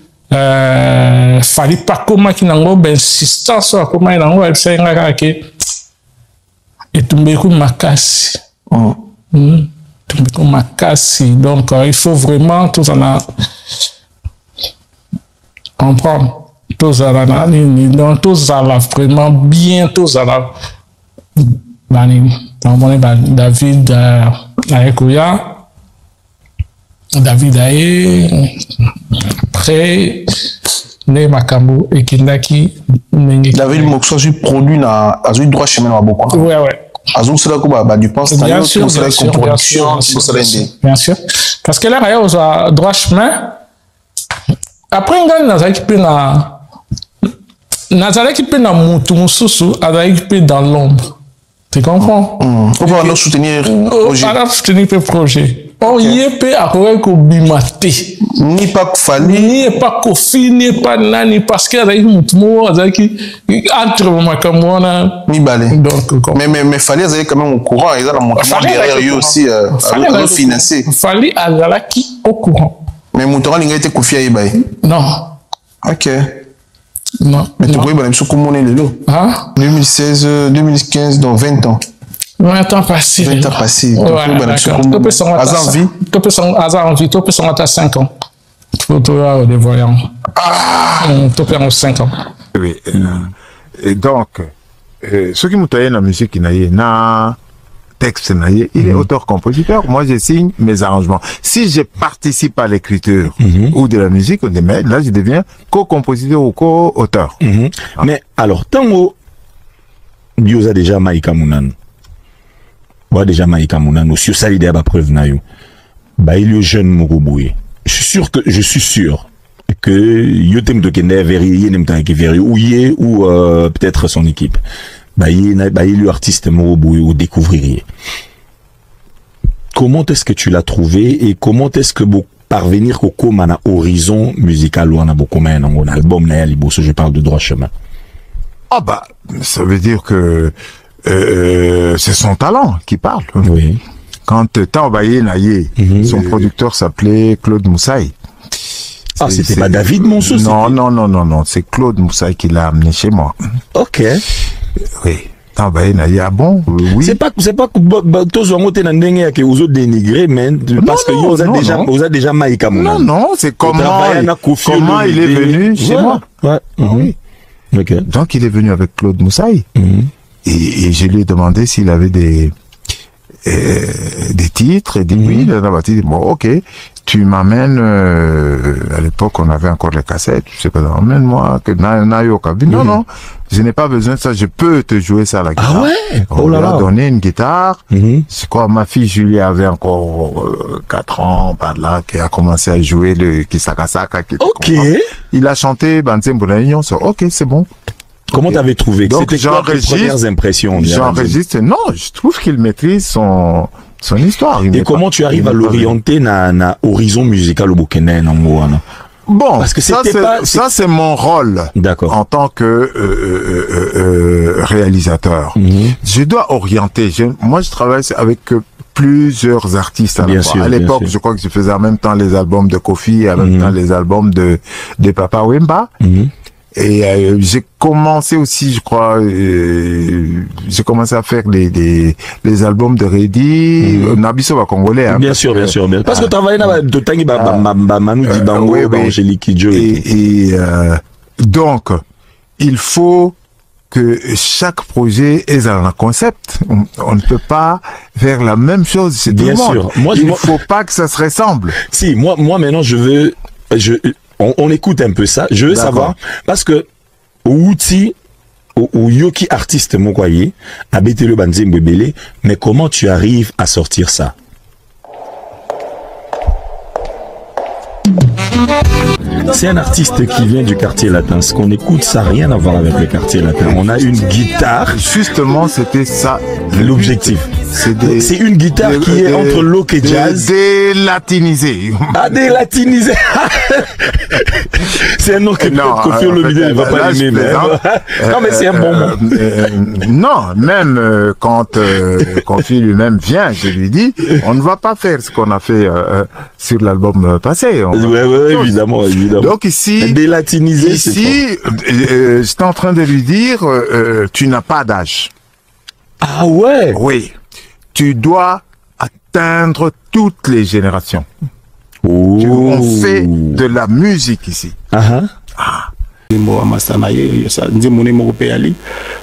fallait pas comment qui nango ben insistance à comment nango elle s'est ngaka ke etumbe ku makasi tumbe ku makasi donc il faut vraiment tout en a comprendre tous à la donc tous à la vraiment bien tous à la bani David Aekuya David Ae après ne makambo et kindaki David Moxosu produit na azu droit chemin na beaucoup ouais azu c'est là que bah du pense bien sûr parce que là il y a droit chemin après ngai nazalaki pe na mutu mususu azalaki pe dans l'ombre tu comprends on va nous soutenir projet on va soutenir le projet on y est pe akoki kobima te ni pas Fali ni pas Kofi ni pas nani parce que azalaki mutu moko azalaki entre makambo wana mibale donc mais Fali azalaki quand même au courant ils ont montré derrière eux aussi refinancer Fali azalaki au courant mais Moutora n'a été confié à Ibaï. Non. Ok. Non. Mais tu vois, il y a 2016, 2015, dans 20 ans. 20 ans passés. 20 ans passés. Tu peux s'en envie. Tu peux s'en à 5 ans. Tu peux te des voyants. Tu peux en 5 ans. Oui. Et donc, ce qui m'a la musique, il na texte, il est auteur-compositeur. Moi, je signe mes arrangements. Si je participe à l'écriture ou de la musique, là, je deviens co-compositeur ou co-auteur. Mais alors, tango, Bioza déjà Maïka Mounan. Ouais, déjà Maïka Mounan. Aussi, ça l'idée à la preuve, naïo. Bah, il y a jeune Mouroboué. Je suis sûr que Yotem de Kende vérifié ou peut-être son équipe. Bah, il y a artiste Mouroboué ou découvrier. Comment est-ce que tu l'as trouvé et comment est-ce que vous parvenir au comme un horizon musical ou on a beaucoup un album je parle de droit chemin. Ah bah ça veut dire que c'est son talent qui parle. Oui. Quand Taobaye Naye, son producteur s'appelait Claude Moussaï. Ah, c'était pas David Monceau? Non, c'est Claude Moussaï qui l'a amené chez moi. Ok. Oui. Taobaye Naye, ah bon? Oui. C'est pas que tous ont été que vous avez dénigré, mais parce que vous avez déjà Maïka Mouna. Non, c'est comment il est venu chez moi. Ouais. Oui. Okay. Donc il est venu avec Claude Moussaï. Et je lui ai demandé s'il avait des titres, et dit oui, bon, ok, tu m'amènes, à l'époque on avait encore les cassettes, je sais pas, emmène-moi, que Nayoka. Non, je n'ai pas besoin de ça, je peux te jouer ça à la guitare. Ah ouais? On lui a donné une guitare, c'est quoi, ma fille Julie avait encore 4 ans, par là, qui a commencé à jouer le Kisakasaka. Ok. Il a chanté Banzembo Union, ok, c'est bon. Comment t'avais trouvé? Donc c'était quoi tes premières impressions? J'enregistre. Non, je trouve qu'il maîtrise son histoire. Et comment tu arrives à l'orienter dans horizon musical au Burkina? Bon, parce que ça c'est mon rôle en tant que réalisateur. Je dois orienter. Moi, je travaille avec plusieurs artistes à la fois. À l'époque, je crois que je faisais en même temps les albums de Kofi, en même temps les albums de Papa Wemba. Et j'ai commencé aussi, je crois, j'ai commencé à faire les albums de Reddy, Nabiso va congolais. Hein, bien sûr. Parce que tu travailles dans le Tangi Manu Dibango, Angélique Kidjo. Et donc, il faut que chaque projet ait un concept. On ne peut pas faire la même chose chez tout le monde. Il ne faut pas que ça se ressemble. Si, moi maintenant, on écoute un peu ça. Je veux savoir, parce que Outi ou Yoki artiste Mokwaye, habite le Banzembo Belé, mais comment tu arrives à sortir ça? C'est un artiste qui vient du quartier latin. Ce qu'on écoute, ça n'a rien à voir avec le quartier latin. On a une guitare. Justement, c'était ça l'objectif. C'est une guitare qui est entre loc et jazz. Délatinisé. Ah, délatinisé. C'est un nom que Kofi Olomide ne va pas aimer. Non, mais c'est un bon mot. Non, même quand Kofi lui-même vient, je lui dis, on ne va pas faire ce qu'on a fait sur l'album passé. Oui, évidemment. Donc ici, délatinisé, j'étais en train de lui dire, tu n'as pas d'âge. Ah ouais? Oui. Tu dois atteindre toutes les générations. On fait de la musique ici. Nzembo amasana ye nzembo ne moko pe ali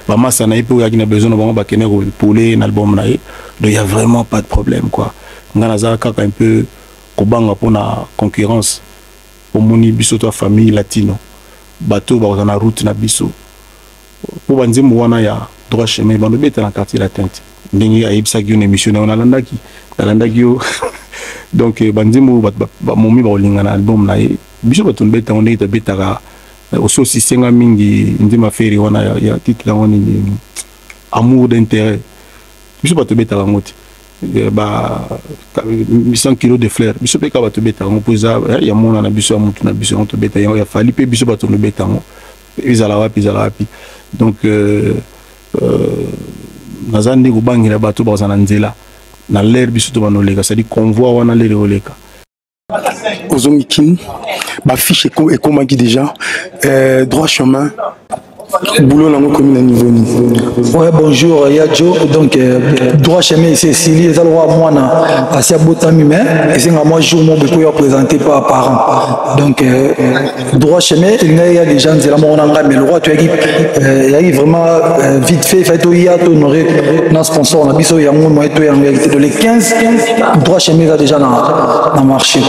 ba masana ye pour yakina besoin na bango ba kene ko pouler na album na ye. Donc il y a vraiment pas de problème quoi. Ngana za kaka un peu ko banga pona concurrence. Pour moni biso to famille latino. Bateau ba na route na biso. Pour banzembo wana ya droit chemin ba no beta na quartier latin. Ndenge ayibisa ki une émission na landaki yo. Donc banzembo ba momi ba olinga na album na ye. Biso ba tun beta on est beta aussi aussi senga mingi ndima feri wana ya titre wana ni amour d'intérêt biso ba to beta ngoti ba 100 kg de fleurs biso pe ka ba to beta ngo poza ya mona na biso amutu na biso to beta ya fali pe biso ba to no beta ngo izala wapi donc nazandi ko bangira bato ba za na nzela na l'air biso to banoleka c'est dit convoi wana l'air oleka Ozongikin, ma fiche est comment déjà droit chemin. Boulot dans nos communes à niveau. Ouais, bonjour, Yadjo. Donc, droit chemin, c'est Sili, les allois moi, à Siabotami, et c'est moi, je me présenté par parents. Donc, droit chemin, il y a des gens, c'est la mort en mais le roi, tu as dit, il y a vraiment vite fait au IA, honoré, dans sponsor, on a biso, il y a moins, en réalité, de les 15, droit chemin, il y a déjà dans le marché.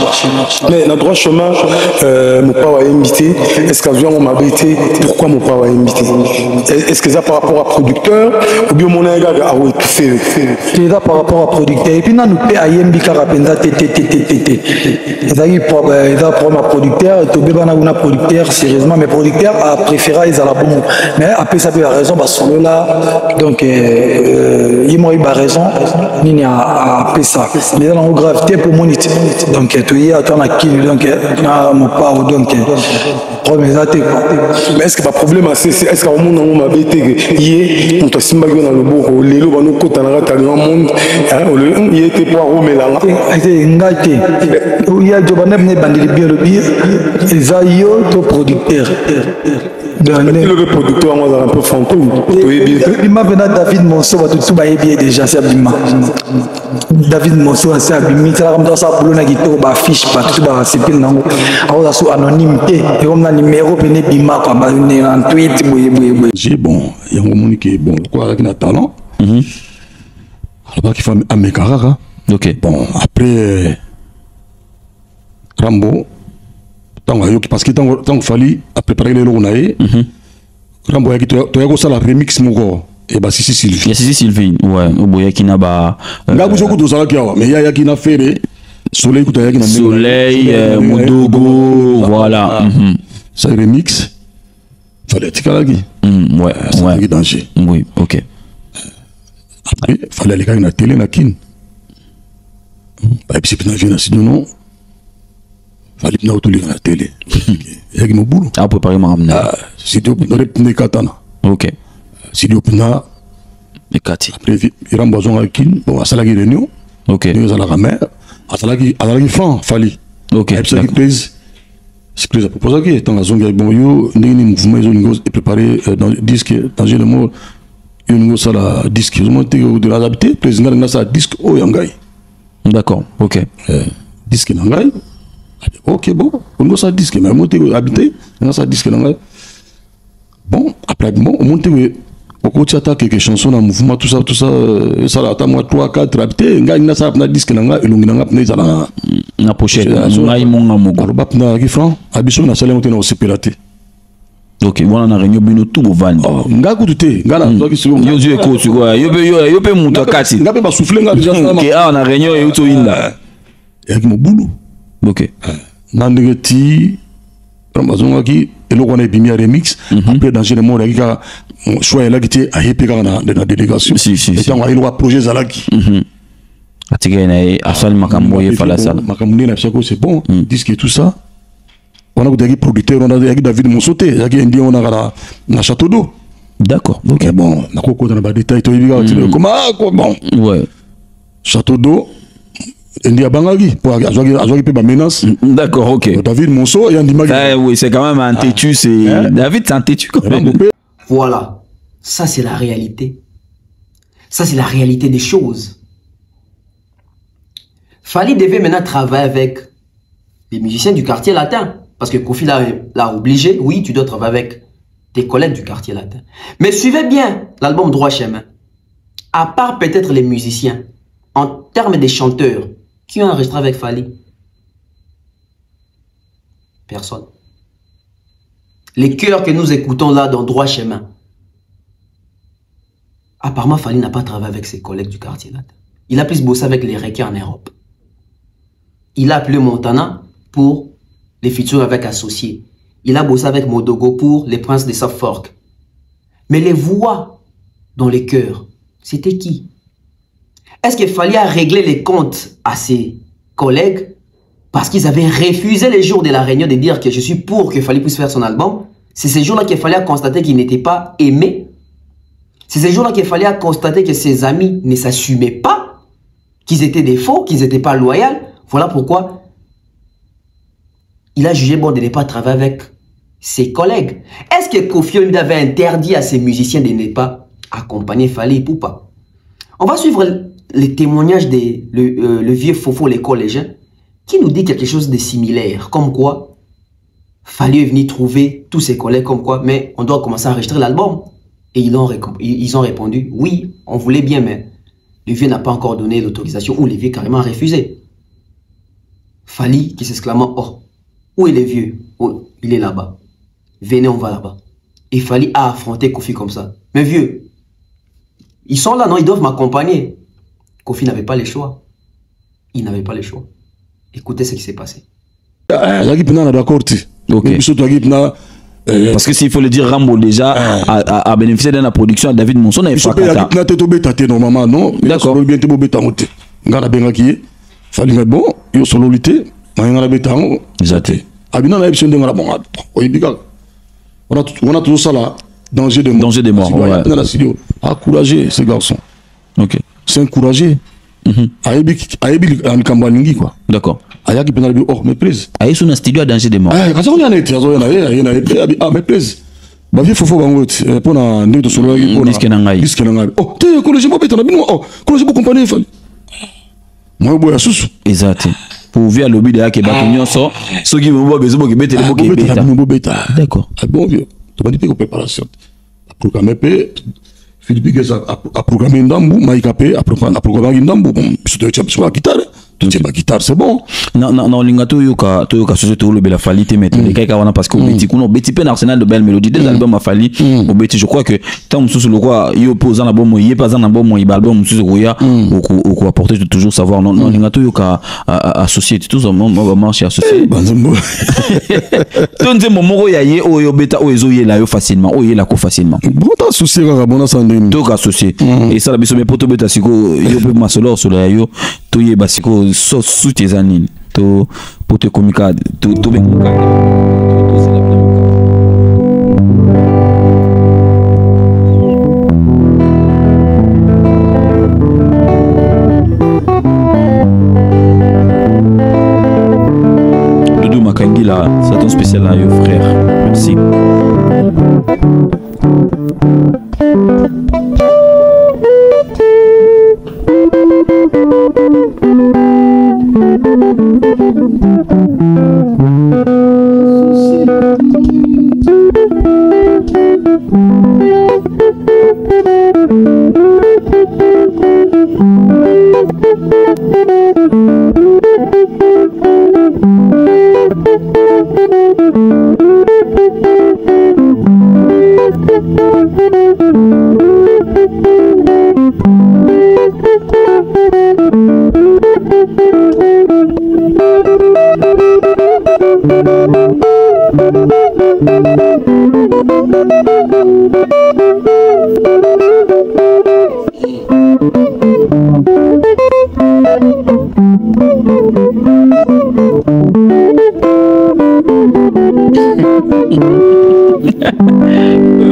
Mais dans droit chemin, mon père a invité, est-ce qu'avion, on m'a invité, pourquoi mon père a invité? Est-ce que ça par rapport à producteur ou bien mon gars a fait c'est ça par rapport à producteur et puis nous paie à Yembi Karapenda tété ça y pour ma producteur to beba na producteur sérieusement mais producteur a préféré ils à la bon mais après ça a raison parce que là donc il m'a raison ni a fait ça mais dans la gravité pour moniter donc tu y a ton qui donc mon pas donc mais est-ce que pas problème est-ce que mon nom m'a bêté hier on te simba dans le beau les lots nous côté dans la monde il était pour romelang était ngate il y a job na bandi bien le bien zayo to producteur le producteur moi un peu fantôme il m'a venu David Monso va tout bailler bien déjà c'est abîmant David Monso c'est abîmé ça comme ça boulot na gito ba fiche pas tout ba c'est pile non alors ça anonymité et comme na numéro venez bima quoi ba en tweet j'ai bon il y a un monde qui est bon quoi avec un talent alors qu'il faut amécarara ok bon après Rambo parce que tant qu'il fallait préparer les lots Rambo yaki to yako sala remix moko et bah Sissi Sylvie Sissi Sylvie ouais oboya kina ba ngaku joku to sala kiawa mais ya yaki na fere soleil kuta yaki na soleil Modogo voilà ça remix fallait tikalaki ouais ouais danger oui ok après fallait aller na télé na kin bah puis c'est na sinon non fallait na autour na télé yaki no boulot à préparer ma ramena si tu ne katana ok si tu na et kati après il remboison à kin bon ça la réunion ok nous à la mère à la franc fallait ok c'est prise c'est prise à proposer que dans la zone de bon yo ni mouvement ils ont préparé dans disque dans le mot une ça la disque ils ont de la habité président na ça disque oh yangai d'accord ok disque yangai ok bon on ça disque mais monter habité na ça disque yangai bon après bon on monte au côté attaque quelques chansons dans mouvement tout ça ça là moi 3 4 habité ngai na ça na disque yangai elongi na ngap na ça na pochette ngai monga moko alors bap na ki franc abiso na sala monter na separaté ok voilà na réunion bino tout bovandi ngaku tuté ngala zo ki siko yo zo ko tu quoi yo pe muto kati ngape ba souffler nga déjà ça ke a na réunion e uto inda ya ki mo bulu ok na ndegeti ramazonga ki eloko na bimia remix après dans le monde ka choix là qui était à hepeka na délégation et tant il va projet zalaki atika na asali makambo ye fala sala makambo na psako c'est bon disque tout ça on a des producteurs on a des David Monsoté yaki ndi on a na château d'eau d'accord ok bon na koko dans ba détail to ibiga comment quoi bon ouais château d'eau ndi abangaki pour azwaki pe ba menace d'accord ok David Monso et ndimaki oui c'est quand même un têtu c'est David c'est un têtu quand même voilà ça c'est la réalité ça c'est la réalité des choses. Fally devait maintenant travailler avec les musiciens du quartier latin. Parce que Kofi l'a obligé. Oui, tu dois travailler avec tes collègues du quartier latin. Mais suivez bien l'album Droit Chemin. À part peut-être les musiciens, en termes des chanteurs, qui ont enregistré avec Fally? Personne. Les chœurs que nous écoutons là dans Droit Chemin. Apparemment, Fally n'a pas travaillé avec ses collègues du quartier latin. Il a plus bossé avec les requins en Europe. Il a appelé Montana pour les features avec Associés. Il a bossé avec Modogo pour les Princes de Suffolk. Mais les voix dans les chœurs, c'était qui? Est-ce qu'il fallait régler les comptes à ses collègues parce qu'ils avaient refusé les jours de la réunion de dire que je suis pour que Fally puisse faire son album? C'est ces jours-là qu'il fallait constater qu'il n'était pas aimé. C'est ces jours-là qu'il fallait constater que ses amis ne s'assumaient pas, qu'ils étaient des faux, qu'ils n'étaient pas loyaux. Voilà pourquoi il a jugé bon de ne pas travailler avec ses collègues. Est-ce que Kofi Olomide avait interdit à ses musiciens de ne pas accompagner Fally ou pas? On va suivre les témoignages de le vieux Fofo, les collégiens, qui nous dit quelque chose de similaire. Comme quoi, Fally est venu trouver tous ses collègues comme quoi, mais on doit commencer à enregistrer l'album. Et ils ont répondu, oui, on voulait bien, mais le vieux n'a pas encore donné l'autorisation ou le vieux carrément a refusé. Fally qui s'exclama, oh, où est le vieux? Oh, il est là-bas. Venez, on va là-bas. Et Fally a affronté Kofi comme ça. Mais vieux, ils sont là, non? Ils doivent m'accompagner. Kofi n'avait pas le choix. Il n'avait pas le choix. Écoutez ce qui s'est passé. D'accord. Parce que s'il faut le dire, Rambo déjà a bénéficié de la production à David Monson et Fakata. Normalement, non. D'accord. Fallait mettre bon, il y a sololité, il y a un béton. Exact. Abina n'a besoin de la bonne. On a toujours ça là. Danger de mort. Danger de mort. Ouais. Encourager ces garçons. Ok. C'est encourager. Ayebi en Kambalingi quoi. D'accord. Ayaki penalbi hors méprise. Ayebi sur un studio à danger de mort. Quand on y en est, ah méprise. Bah il faut bangot pour na ndito solo pour disque nangai. Disque nangai. Oh, tu collège pas bête na bino. Oh, collège pas compagnie Fally. Moi boya susu. Exact. Pour via lobby de Ake Batonyon so, ceux qui vont besoin de bête les bêta. D'accord. Ah bon vieux. Tu m'as dit que préparation. Programme EP Philippe Geza a programmé Ndambu, Maïkapé a programmé Ndambu. Bon, je te dis la guitare. Tu dis la guitare, c'est bon. Non, lingato yoka société le bela Fally te mettre les cas wana parce que Betty kuno Betty pen arsenal de belles mélodies des albums à Fally au Betty je crois que tant sous le quoi yo posant la bombe y pas un album y album sous goya ou apporter toujours savoir non lingato yoka associé tout ça on va marcher associé ton de momoro ya ye o yo beta o ezo ye la yo facilement o ye la ko facilement bon associé ga bon asandem to associé et ça la biso me poto beta siko yo pe masolo sur la yo to ye basiko so sous tes années to pour te communiquer to bien Doudou Makangi là c'est ton spécial là yo frère merci.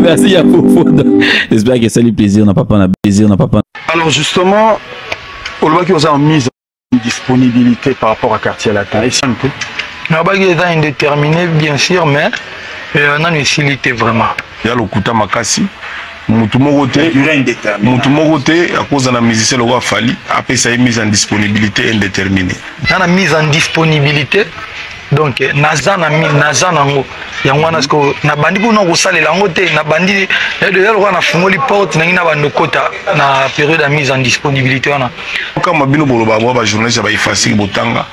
Merci à vous. J'espère que ça lui plaisir, n'a pas plaisir, n'a pas. Alors justement, au lieu qu'ils ont mis en disponibilité par rapport à Quartier Latin, et ça n'a pas été indéterminé bien sûr, mais on a une facilité vraiment. Il y a le Kouta Makasi. Moutoumoroté, à cause de la musicien, le roi Fally, après ça est mise en disponibilité indéterminée. Dans la mise en disponibilité, donc naza nango yangwana sko na bandi ko no sale la ngote na bandi de yalo na fungoli porte na ngina bando kota na période de mise en disponibilité wana kama bino boloba ba journaliste ba ifasi botanga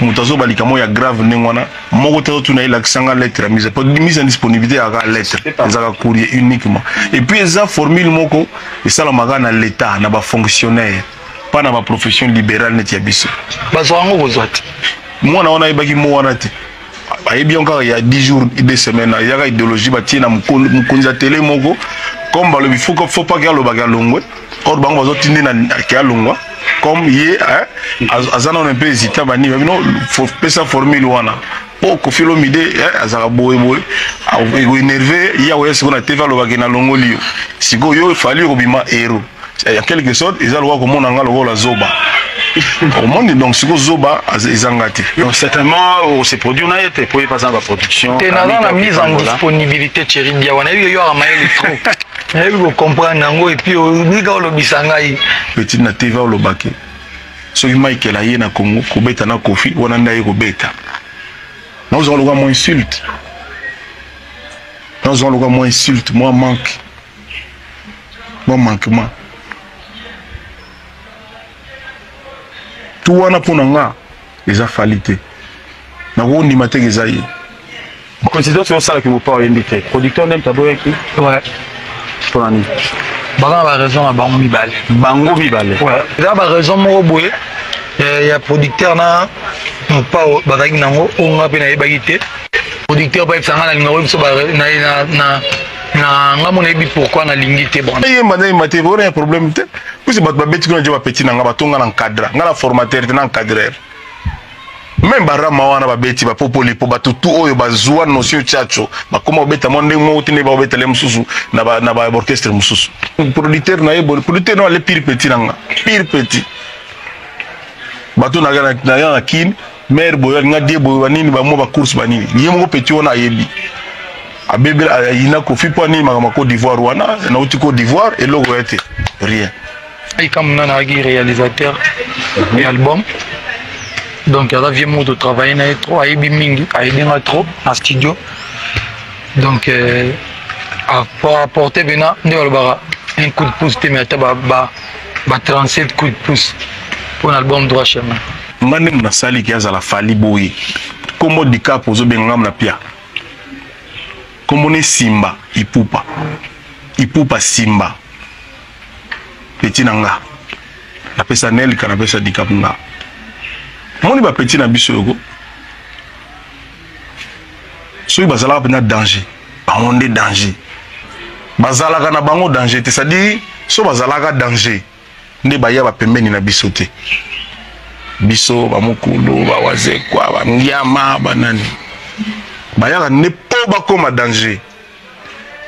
mutazo balika mo ya grave nengwana moko te tuna ila kisanga lettre mise en disponibilité à lettre ezaka courrier uniquement et puis eza formule moko esala magana l'état na ba fonctionnaire pas na ba profession libérale net ya biso bazwango bozwati moi on a eu mo wana te ayebi encore il y a 10 jours 2 semaines il y a idéologie ba tina mukonza télé moko comme ba le faut pas que le baga longwe or bango bazotinde na ka longwa comme yé azana on un peu hésité bani non faut pesa formule wana po ko filo mide azaka boye énervé il y a ouais ce qu'on a TV le baga na longoli siko yo Fally robima héros en quelque sorte ils ont le comment on a le zoba au monde donc ce que zoba ezangati donc certainement ces produits on a été pour pas en production t'es dans la mise en disponibilité chéri dia on a eu yo amaeli trop et vous comprendre nango et puis ni ka lo bisangai petit na TV le baké so Michael aye na Congo ko beta na Kofi wana ndaye ko beta nous on le moins insulte nous on le moins insulte moi manquement tout wana pour nga eza Fally te na ko ndima te ezaye considère que ça que vous parlez invité. Producteur même taboué qui? Ouais. Pour l'année. Bango a raison à Bango Mibale. Bango Mibale. Ouais. Il a raison moi boy. Il y a producteur na pas bazaki nango on a peine bagité. Producteur pas ça na numéro so na nga mona ebi pourquoi na lingité bon. Et madame maté bon un problème té. Puisque bat babeti ko nje petit nga batonga na encadre. Nga la formateur na encadreur. Même barama wana babeti ba popoli po batutu oyo bazwa notion chacho bakoma obeta monde mo tine ba obeta le mususu na ba orchestre mususu producteur na yebo producteur no le pire petit nanga pire petit batu na kin mer boyo nga die boyo banini ba mo ba course banini yemo petit wana yebi abebe ina ko fi poni ma Côte d'Ivoire wana na uti Côte d'Ivoire et logo était rien et comme nana agi réalisateur et album. Donc, il y a vieux mot de travailler trop, il y a trop en studio. Donc, pour apporter un coup de pouce, il y a 37 coups de pouce pour l'album Droit Chemin. Je suis qui a la fali boy. Comment dit cap aux obengam na pia. Comment est Simba, Ipupa Simba. Petit nanga. La pesa nel kana pesa di cap nga. Moni ba petit na biso yoko. So bazala ba na danger. Ba on est danger. Bazala kana bango danger, c'est-à-dire so bazala ka danger. Ne ba ya ba pembeni na biso te. Biso ba mukulu ba waze kwa ba ngiama ba nani. Ba ya ne pas ba comme danger.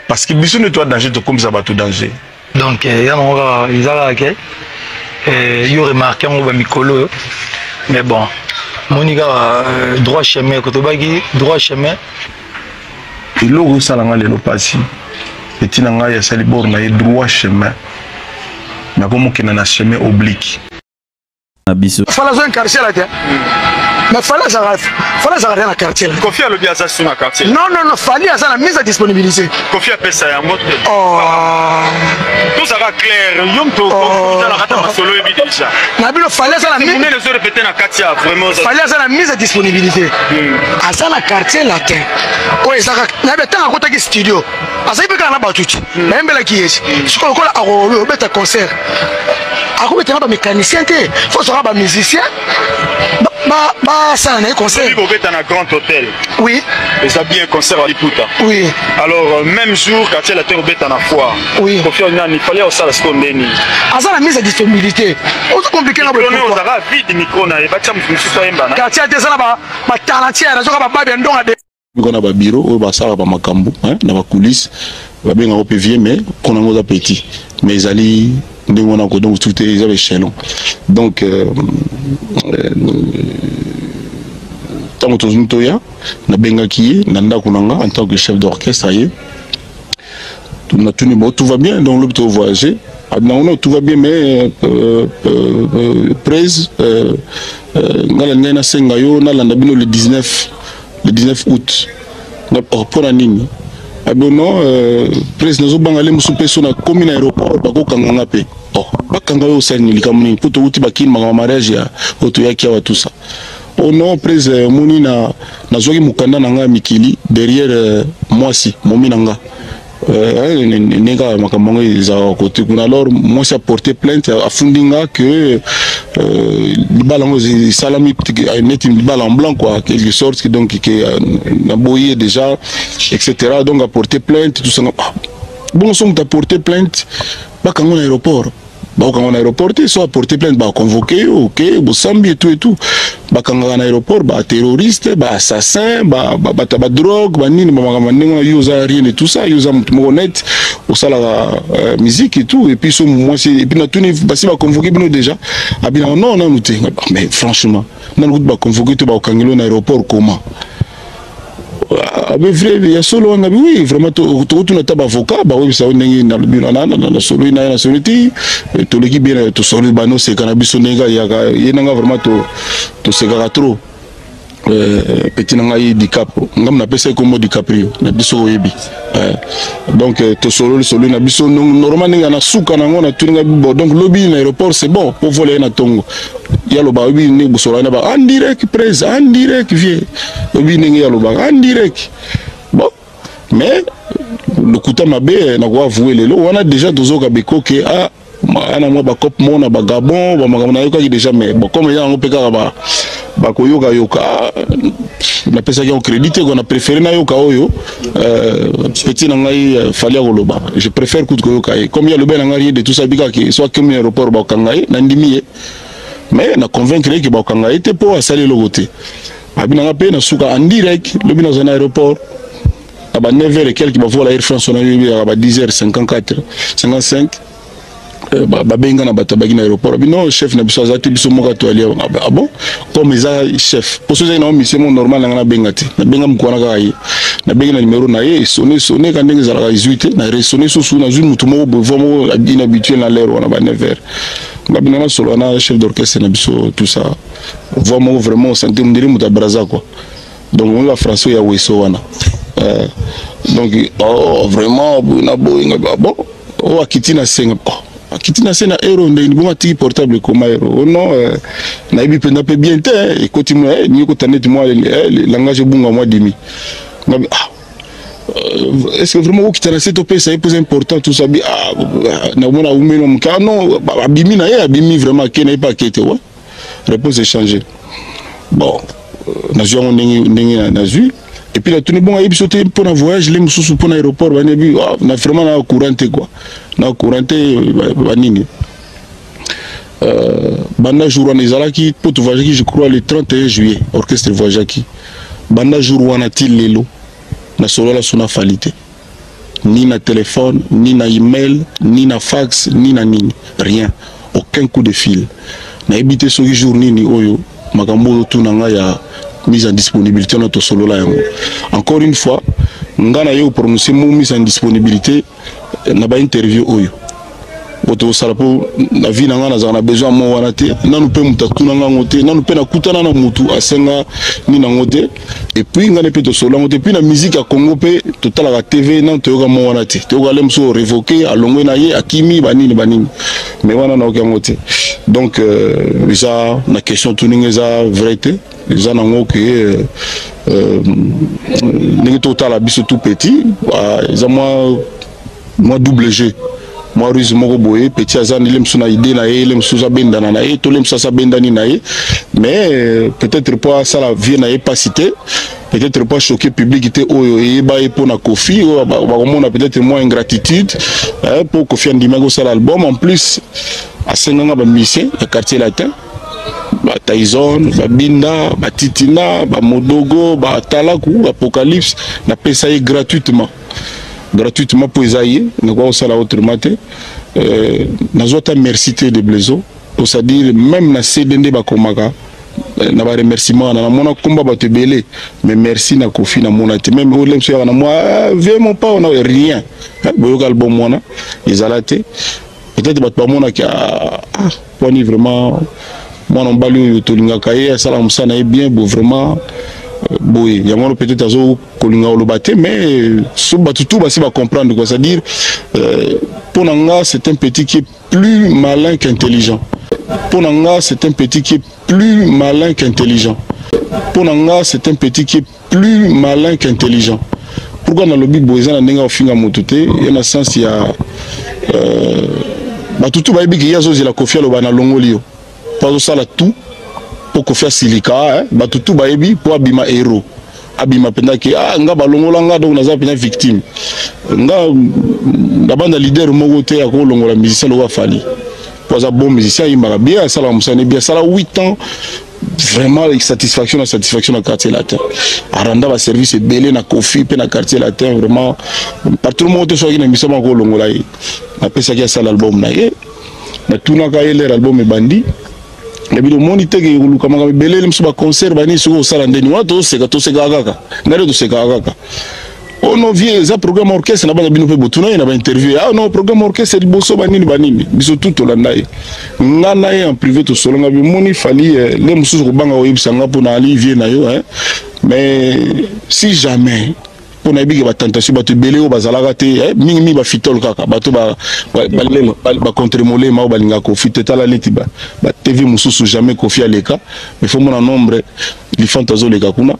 Parce que biso ne toi danger to comme ça ba tout danger. Donc ya no ils a que yo remarqué on ba mikolo. Mais bon, Monica droit chemin, quand on droit chemin. Et là, ça l'a le passé. Petit nanga ya salibor na droit chemin. Mais comme on a chemin oblique. Fallait un quartier là, mais fallait arrêter la quartier. Confie à l'obligation sur la quartier. Non, fallait la mise à disponibilité. Confie à Pessa et à moi. Tout ça va clair. Yom to, ça la rata masolo et déjà. Nabilo fallait la mise. On est les autres répéter la quartier vraiment. Fallait la mise à disponibilité. À ça la quartier latin. Oui, ça n'avait pas un côté studio. À ça il peut qu'on a battu. Même là qui est. Ce qu'on a au bête concert. À quoi tu as un mécanicien que faut se rendre musicien. Ça un concert. Il faut être dans un grand hôtel. Oui. Et ça bien concert à Liputa. Oui. Alors même jour quand tu es la terre bête en foire. Oui. Il fallait aussi la seconde année. À ça la mise à disponibilité. On se compliquer là. On aura vide micro na et bâtiment monsieur Yembana. Quand tu as des ça là ba talantière, ça va pas bien donc à on a ba bureau, ba ça ba makambo, hein, na ba coulisses, ba bien on peut vieux mais qu'on a ngoza petit. Mais ils allaient on a donc tout est échelon. Donc tant que nous toya na benga qui nanda kunanga en tant que chef d'orchestre tout va bien donc l'hôpital voyager non tout va bien mais presse ngala ngena senga yo na landa bino le 19 août na pour la nini non presse nazo bangale musu peso na commune aéroport bako kanganga pe bakanga yo sani likamuni poto uti bakini ma mariage ya oto yaki wa tout ça. Oh non, presse moni na zoki mukanda nanga mikili derrière moi si momi nanga nega makambo za côté kuna alors moi j'ai porté plainte à Fundinga que le ballon salami net une balle en blanc quoi quelque sorte donc qui a boyé déjà etc. donc a porté plainte tout ça. Bon son t'as porté plainte pas quand on aéroport. Quand on a aéroporté, soit porter plainte, bah convoqué, ok, bon sambi et tout, bah quand on a aéroport, bah terroriste, bah assassin, bah drogue, bah nini, bah yuza rien et tout ça, yuza honnête, au ça la musique et tout, et puis moi c'est, et puis na tout bah si bah convoqué nous déjà, ah bien non nous t'es, mais franchement, na nous bah convoqué tout bah au Kangelo na aéroport comment? Mais vrai, il y a solo on a oui vraiment tout notre avocat bah oui ça on est na solo na soliti tout l'équipe bien tout solo bano c'est cannabis nega il y a vraiment tout c'est trop petit nanga di capo ngam na pesa comme DiCaprio na biso yebi donc tout solo na biso normalement na suka na ngona tuninga donc lobby na aéroport c'est bon pour voler na tongo yaloba obi ne bosola na ba en direct presse en direct vie obi ne yaloba en direct bon mais le kuta mabe na ko avouer lelo on a déjà dozoka bekoke a ana mo ba cop mona ba Gabon ba makamona yoka déjà mais bon comme ya on peut ba koyoka yoka na pesa ki on crédité qu'on a préféré na yoka oyo petit na ngai fallait koloba je préfère kuta koyoka comme il y a le ben ngari de tout ça bika ki soit comme aéroport ba kangai na ndimi mais na convaincre que ba kangai était pour asali le côté abina pe na suka en direct le bino dans aéroport à 9h et quelques, la Air France, on a eu à 10h54, 55. Benga na batabagi na aéroport. Non, chef na biso azati biso moka to ali. Ah bon? Comme ça chef. Pour ceux na mission normal na bengati. Na benga mkwana ka yi. Na benga na numéro na ye sonné quand ndenge za la 18 na résonner sous na zone mutu mo vraiment inhabitué na l'air on a 9h. Ngabina na solo na chef d'orchestre na biso tout ça. Vraiment sentir ndiri muta braza quoi. Donc on la François ya weso wana. Donc vraiment bon o akitina senga akitina sena euro ndeni boma tiki portable comme euro non na ibi penda pe bien te et continue ni ko tanet moi le langage bunga moi demi est-ce que vraiment o kitana c'est topé ça est important tout ça bi na mona umeno mka non abimi na ye abimi vraiment ke na pas kete ouais réponse est changée bon na jo ndenge na ju. Et puis la tournée bon a sauté pour un voyage les mususu pour l'aéroport on a vraiment na couranté quoi na couranté banini banda jour on ezalaki pour tout voyager je crois le 31 juillet orchestre voyagaki banda jour on a til lelo na solo la sona falite ni na téléphone ni na email ni na fax ni na nini rien aucun coup de fil na habité ce jour nini oyo makambo tout nanga ya mise en disponibilité notre solo là encore une fois ngana yo prononcer mot mise en disponibilité na ba interview oyo boto sala po na vie ngana za na besoin mo wana te nanu pe mutatu na ngote nanu pe na kutana na mutu asenga ni na ngote et puis ngana pe to solo ngote puis na musique à Congo pe total la TV nan to yoga mo wana te to ga lemso révoquer alongwe na ye akimi banini mais wana na oka ngote donc ça na question tuninga za vérité les gens que les total à biso tout petit ils ont moi double jeu moi ruse moko boye petit azan il me idée na ye il me benda na ye to lem sa benda ni na ye mais peut-être pas ça la vie na ye pas cité peut-être pas choquer public était oyo et ba pour na Kofi on a peut-être moins ingratitude pour Kofi Ndimango ça l'album en plus à Senga ba mission le quartier latin ba Tyson ba Binda ba Titina ba Modogo ba Talaku Apocalypse na pesa gratuitement pour Isaïe na quoi ça la autrement na zota merci de Blezo pour ça dire même na CDD ba komaka na ba remerciement na mona komba ba te belé mais merci na Kofi na mona te même au lem so na moi vraiment pas on a rien boyo album mona izalate peut-être ba mona ki poni vraiment moi non balu tolinga kaye ça la musana est bien beau vraiment boy yango peut-être azo kolinga olobate mais so batutu ba si ba comprendre quoi, c'est-à-dire pour nanga c'est un petit qui est plus malin qu'intelligent. Pour nanga c'est un petit qui est plus malin qu'intelligent. Pour nanga c'est un petit qui est plus malin qu'intelligent. Pourquoi dans le big boy za ndinga ofinga motute y a sens il y a batutu ba big yazo zila kofia lo bana longolio pas ça là tout pour Kofi Silika batutu ba yebi pour abima héros abima penda ki nga balongola nga donc naza pena victime nga banda leader moko te ya ko longola musicien lo fali pour ça bon musicien il m'a bien ça la musane bien ça la 8 ans vraiment satisfaction na quartier latin aranda ba service belé na Kofi pe na quartier latin vraiment partout le monde so ki na misama ko longola yi na pesa ki ça l'album na ye na tuna ka ele album e bandi et puis le monde était que lu kama belé le msuba concert bani soko sala ndeni wato seka to seka kaka ngare to seka kaka oh non vie za programme orchestre na bana bino pe botuna na ba interview non programme orchestre liboso banini biso tout olanda ye ngana ye en privé to solonga bi moni fali le msusu ko banga oyibisa nga pona ali vie na yo mais si jamais pour na bigi ba tentation ba te belé o bazalaka te mingi ba fitol kaka bato ba contre molema o balinga ko fit tala leti ba TV mususu jamais confié leka mais faut mon nombre li fantazo leka kuna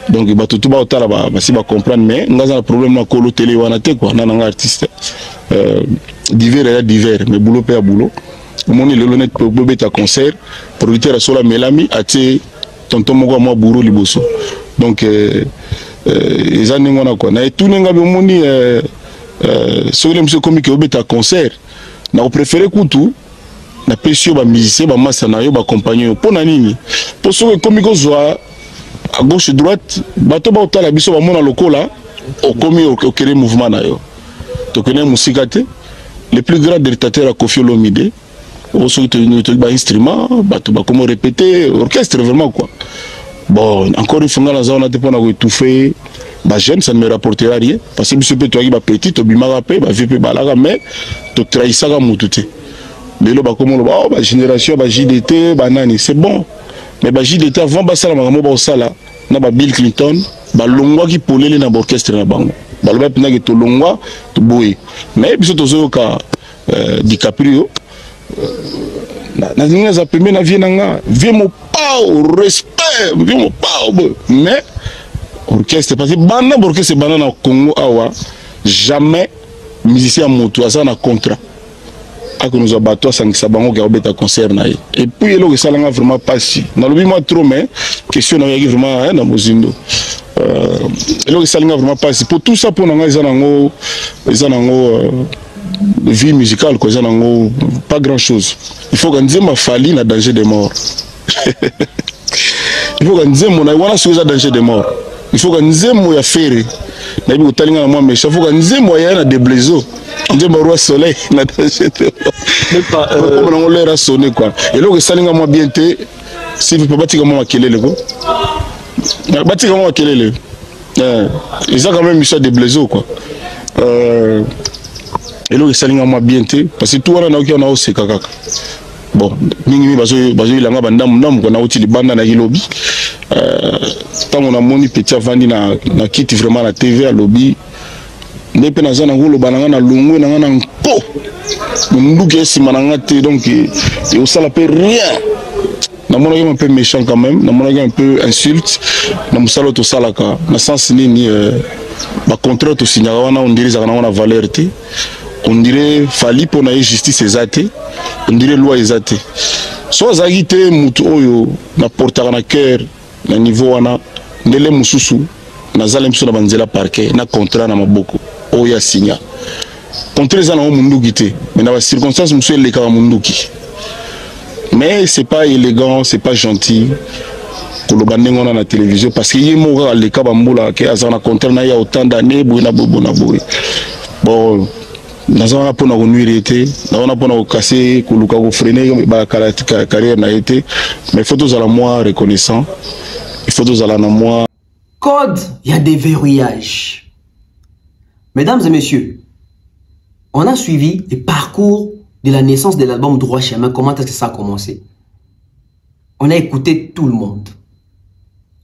donc bato tout ba otala ba si ba comprendre mais ngaza problème na kolo télé wana te quoi na nga artiste divers mais boulot pe à boulot mon le honnête pour beta concert producteur sur la Melami a té tonton moko moi bourreau liboso donc les années on a quoi na tout nenga be moni sur les monsieur comique obeta concert na préféré kutu na pesio ba musicien ba massa na yo ba compagnon pour na nini pour ce comique zoa à gauche et droite bato ba otala biso ba mona lokola au komi au créer mouvement na yo to connais musikate les plus grands dictateurs à Koffi Olomide au surtout ba instrument bato ba comment répéter orchestre vraiment quoi. Bon, encore une fois, la zone a été pour nous étouffer. Bah jeune, ça ne me rapportera rien. Parce que monsieur Petro est petit, tu bima rapé, bah VP balaga, mais tu trahis ça comme tout. Mais là, bah comment le bah génération, bah JDT, bah nani, c'est bon. Mais bah JDT avant bah ça la maman bah ça là, na bah Bill Clinton, bah longwa qui polé les na orchestre na bango. Bah le bah pina qui to longwa, to boy. Mais puis surtout au cas DiCaprio. Na linga za pembe na vie nanga vie mo pao respect vie mo pao mais orchestre parce que banda orchestre banda na Congo awa jamais musicien moto asa na contrat ako nous abatto sangisa bango ka obeta concert na et puis elo que ça langa vraiment pas si na lobi moi trop mais question na yaki vraiment na mozindo elo que ça langa vraiment pas si pour tout ça pour nanga ezanango vie musicale quoi, pas grand chose. Il faut qu'on dise ma Fali na danger de mort. Il faut qu'on dise mon aïwana sur le danger de mort. Il faut qu'on dise mon affaire. Na bi utalinga na moi méchant. Il faut qu'on dise moi yana de blaiseau. Dise mon roi soleil na danger de mort. Mais pas comme on leur a sonné quoi. Et là que salinga moi bien té si vous pouvez bâtir moi kelele quoi. Bâtir moi kelele. Ils ont quand même Michel de blaiseau quoi. Et là, ça l'a bien été parce que tout le monde a aussi kaka. Bon, mingi bazo il a bandam nam qu'on a utilisé banda na lobby. Tant on a moni petit vandi na kiti vraiment la TV à lobby. Ne pe na zana ngolo bananga na lungu na ngana nko. Munduki si mananga te donc et ça la peut rien. Na mona un peu méchant quand même, na mona un peu insulte, na musalo to salaka, na sens ni ba contrat to signa wana on dirait ça na valeur te. On dirait Fali pour la justice exacte, on dirait loi exacte. Soit zagite mutu oyo na portara na cœur na niveau wana ndele mususu na zale mso na banzela parquet na contrat na maboko oya signa. Contrat za na munduki te, mais na circonstances monsieur le ka munduki. Mais c'est pas élégant, c'est pas gentil. Pour le banding on a la télévision parce que yemo le ka bambola ke azana contrat na ya autant d'années bouna bouna boy. Bon nous avons pour nous nuire été, nous avons pour nous casser, nous freiner la carrière n'a été, mais il faut tous à la moi reconnaissant, il faut tous à la moi. Code, il y a des verrouillages. Mesdames et messieurs, on a suivi le parcours de la naissance de l'album Droit Chemin. Comment est-ce que ça a commencé? On a écouté tout le monde.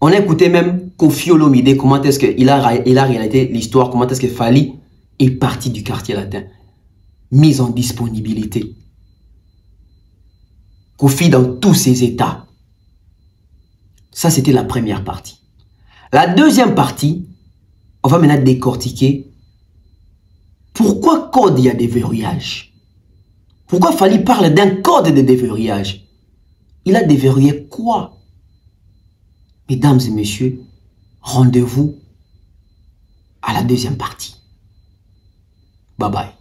On a écouté même Koffi Olomide. Comment est-ce qu'il a réalisé l'histoire? Comment est-ce que Fali est parti du quartier latin? Mise en disponibilité. Koffi dans tous ses états. Ça, c'était la première partie. La deuxième partie, on va maintenant décortiquer pourquoi code il y a des verrouillages. Pourquoi Fali parle d'un code de déverrouillage? Il a déverrouillé quoi? Mesdames et messieurs, rendez-vous à la deuxième partie. Bye bye.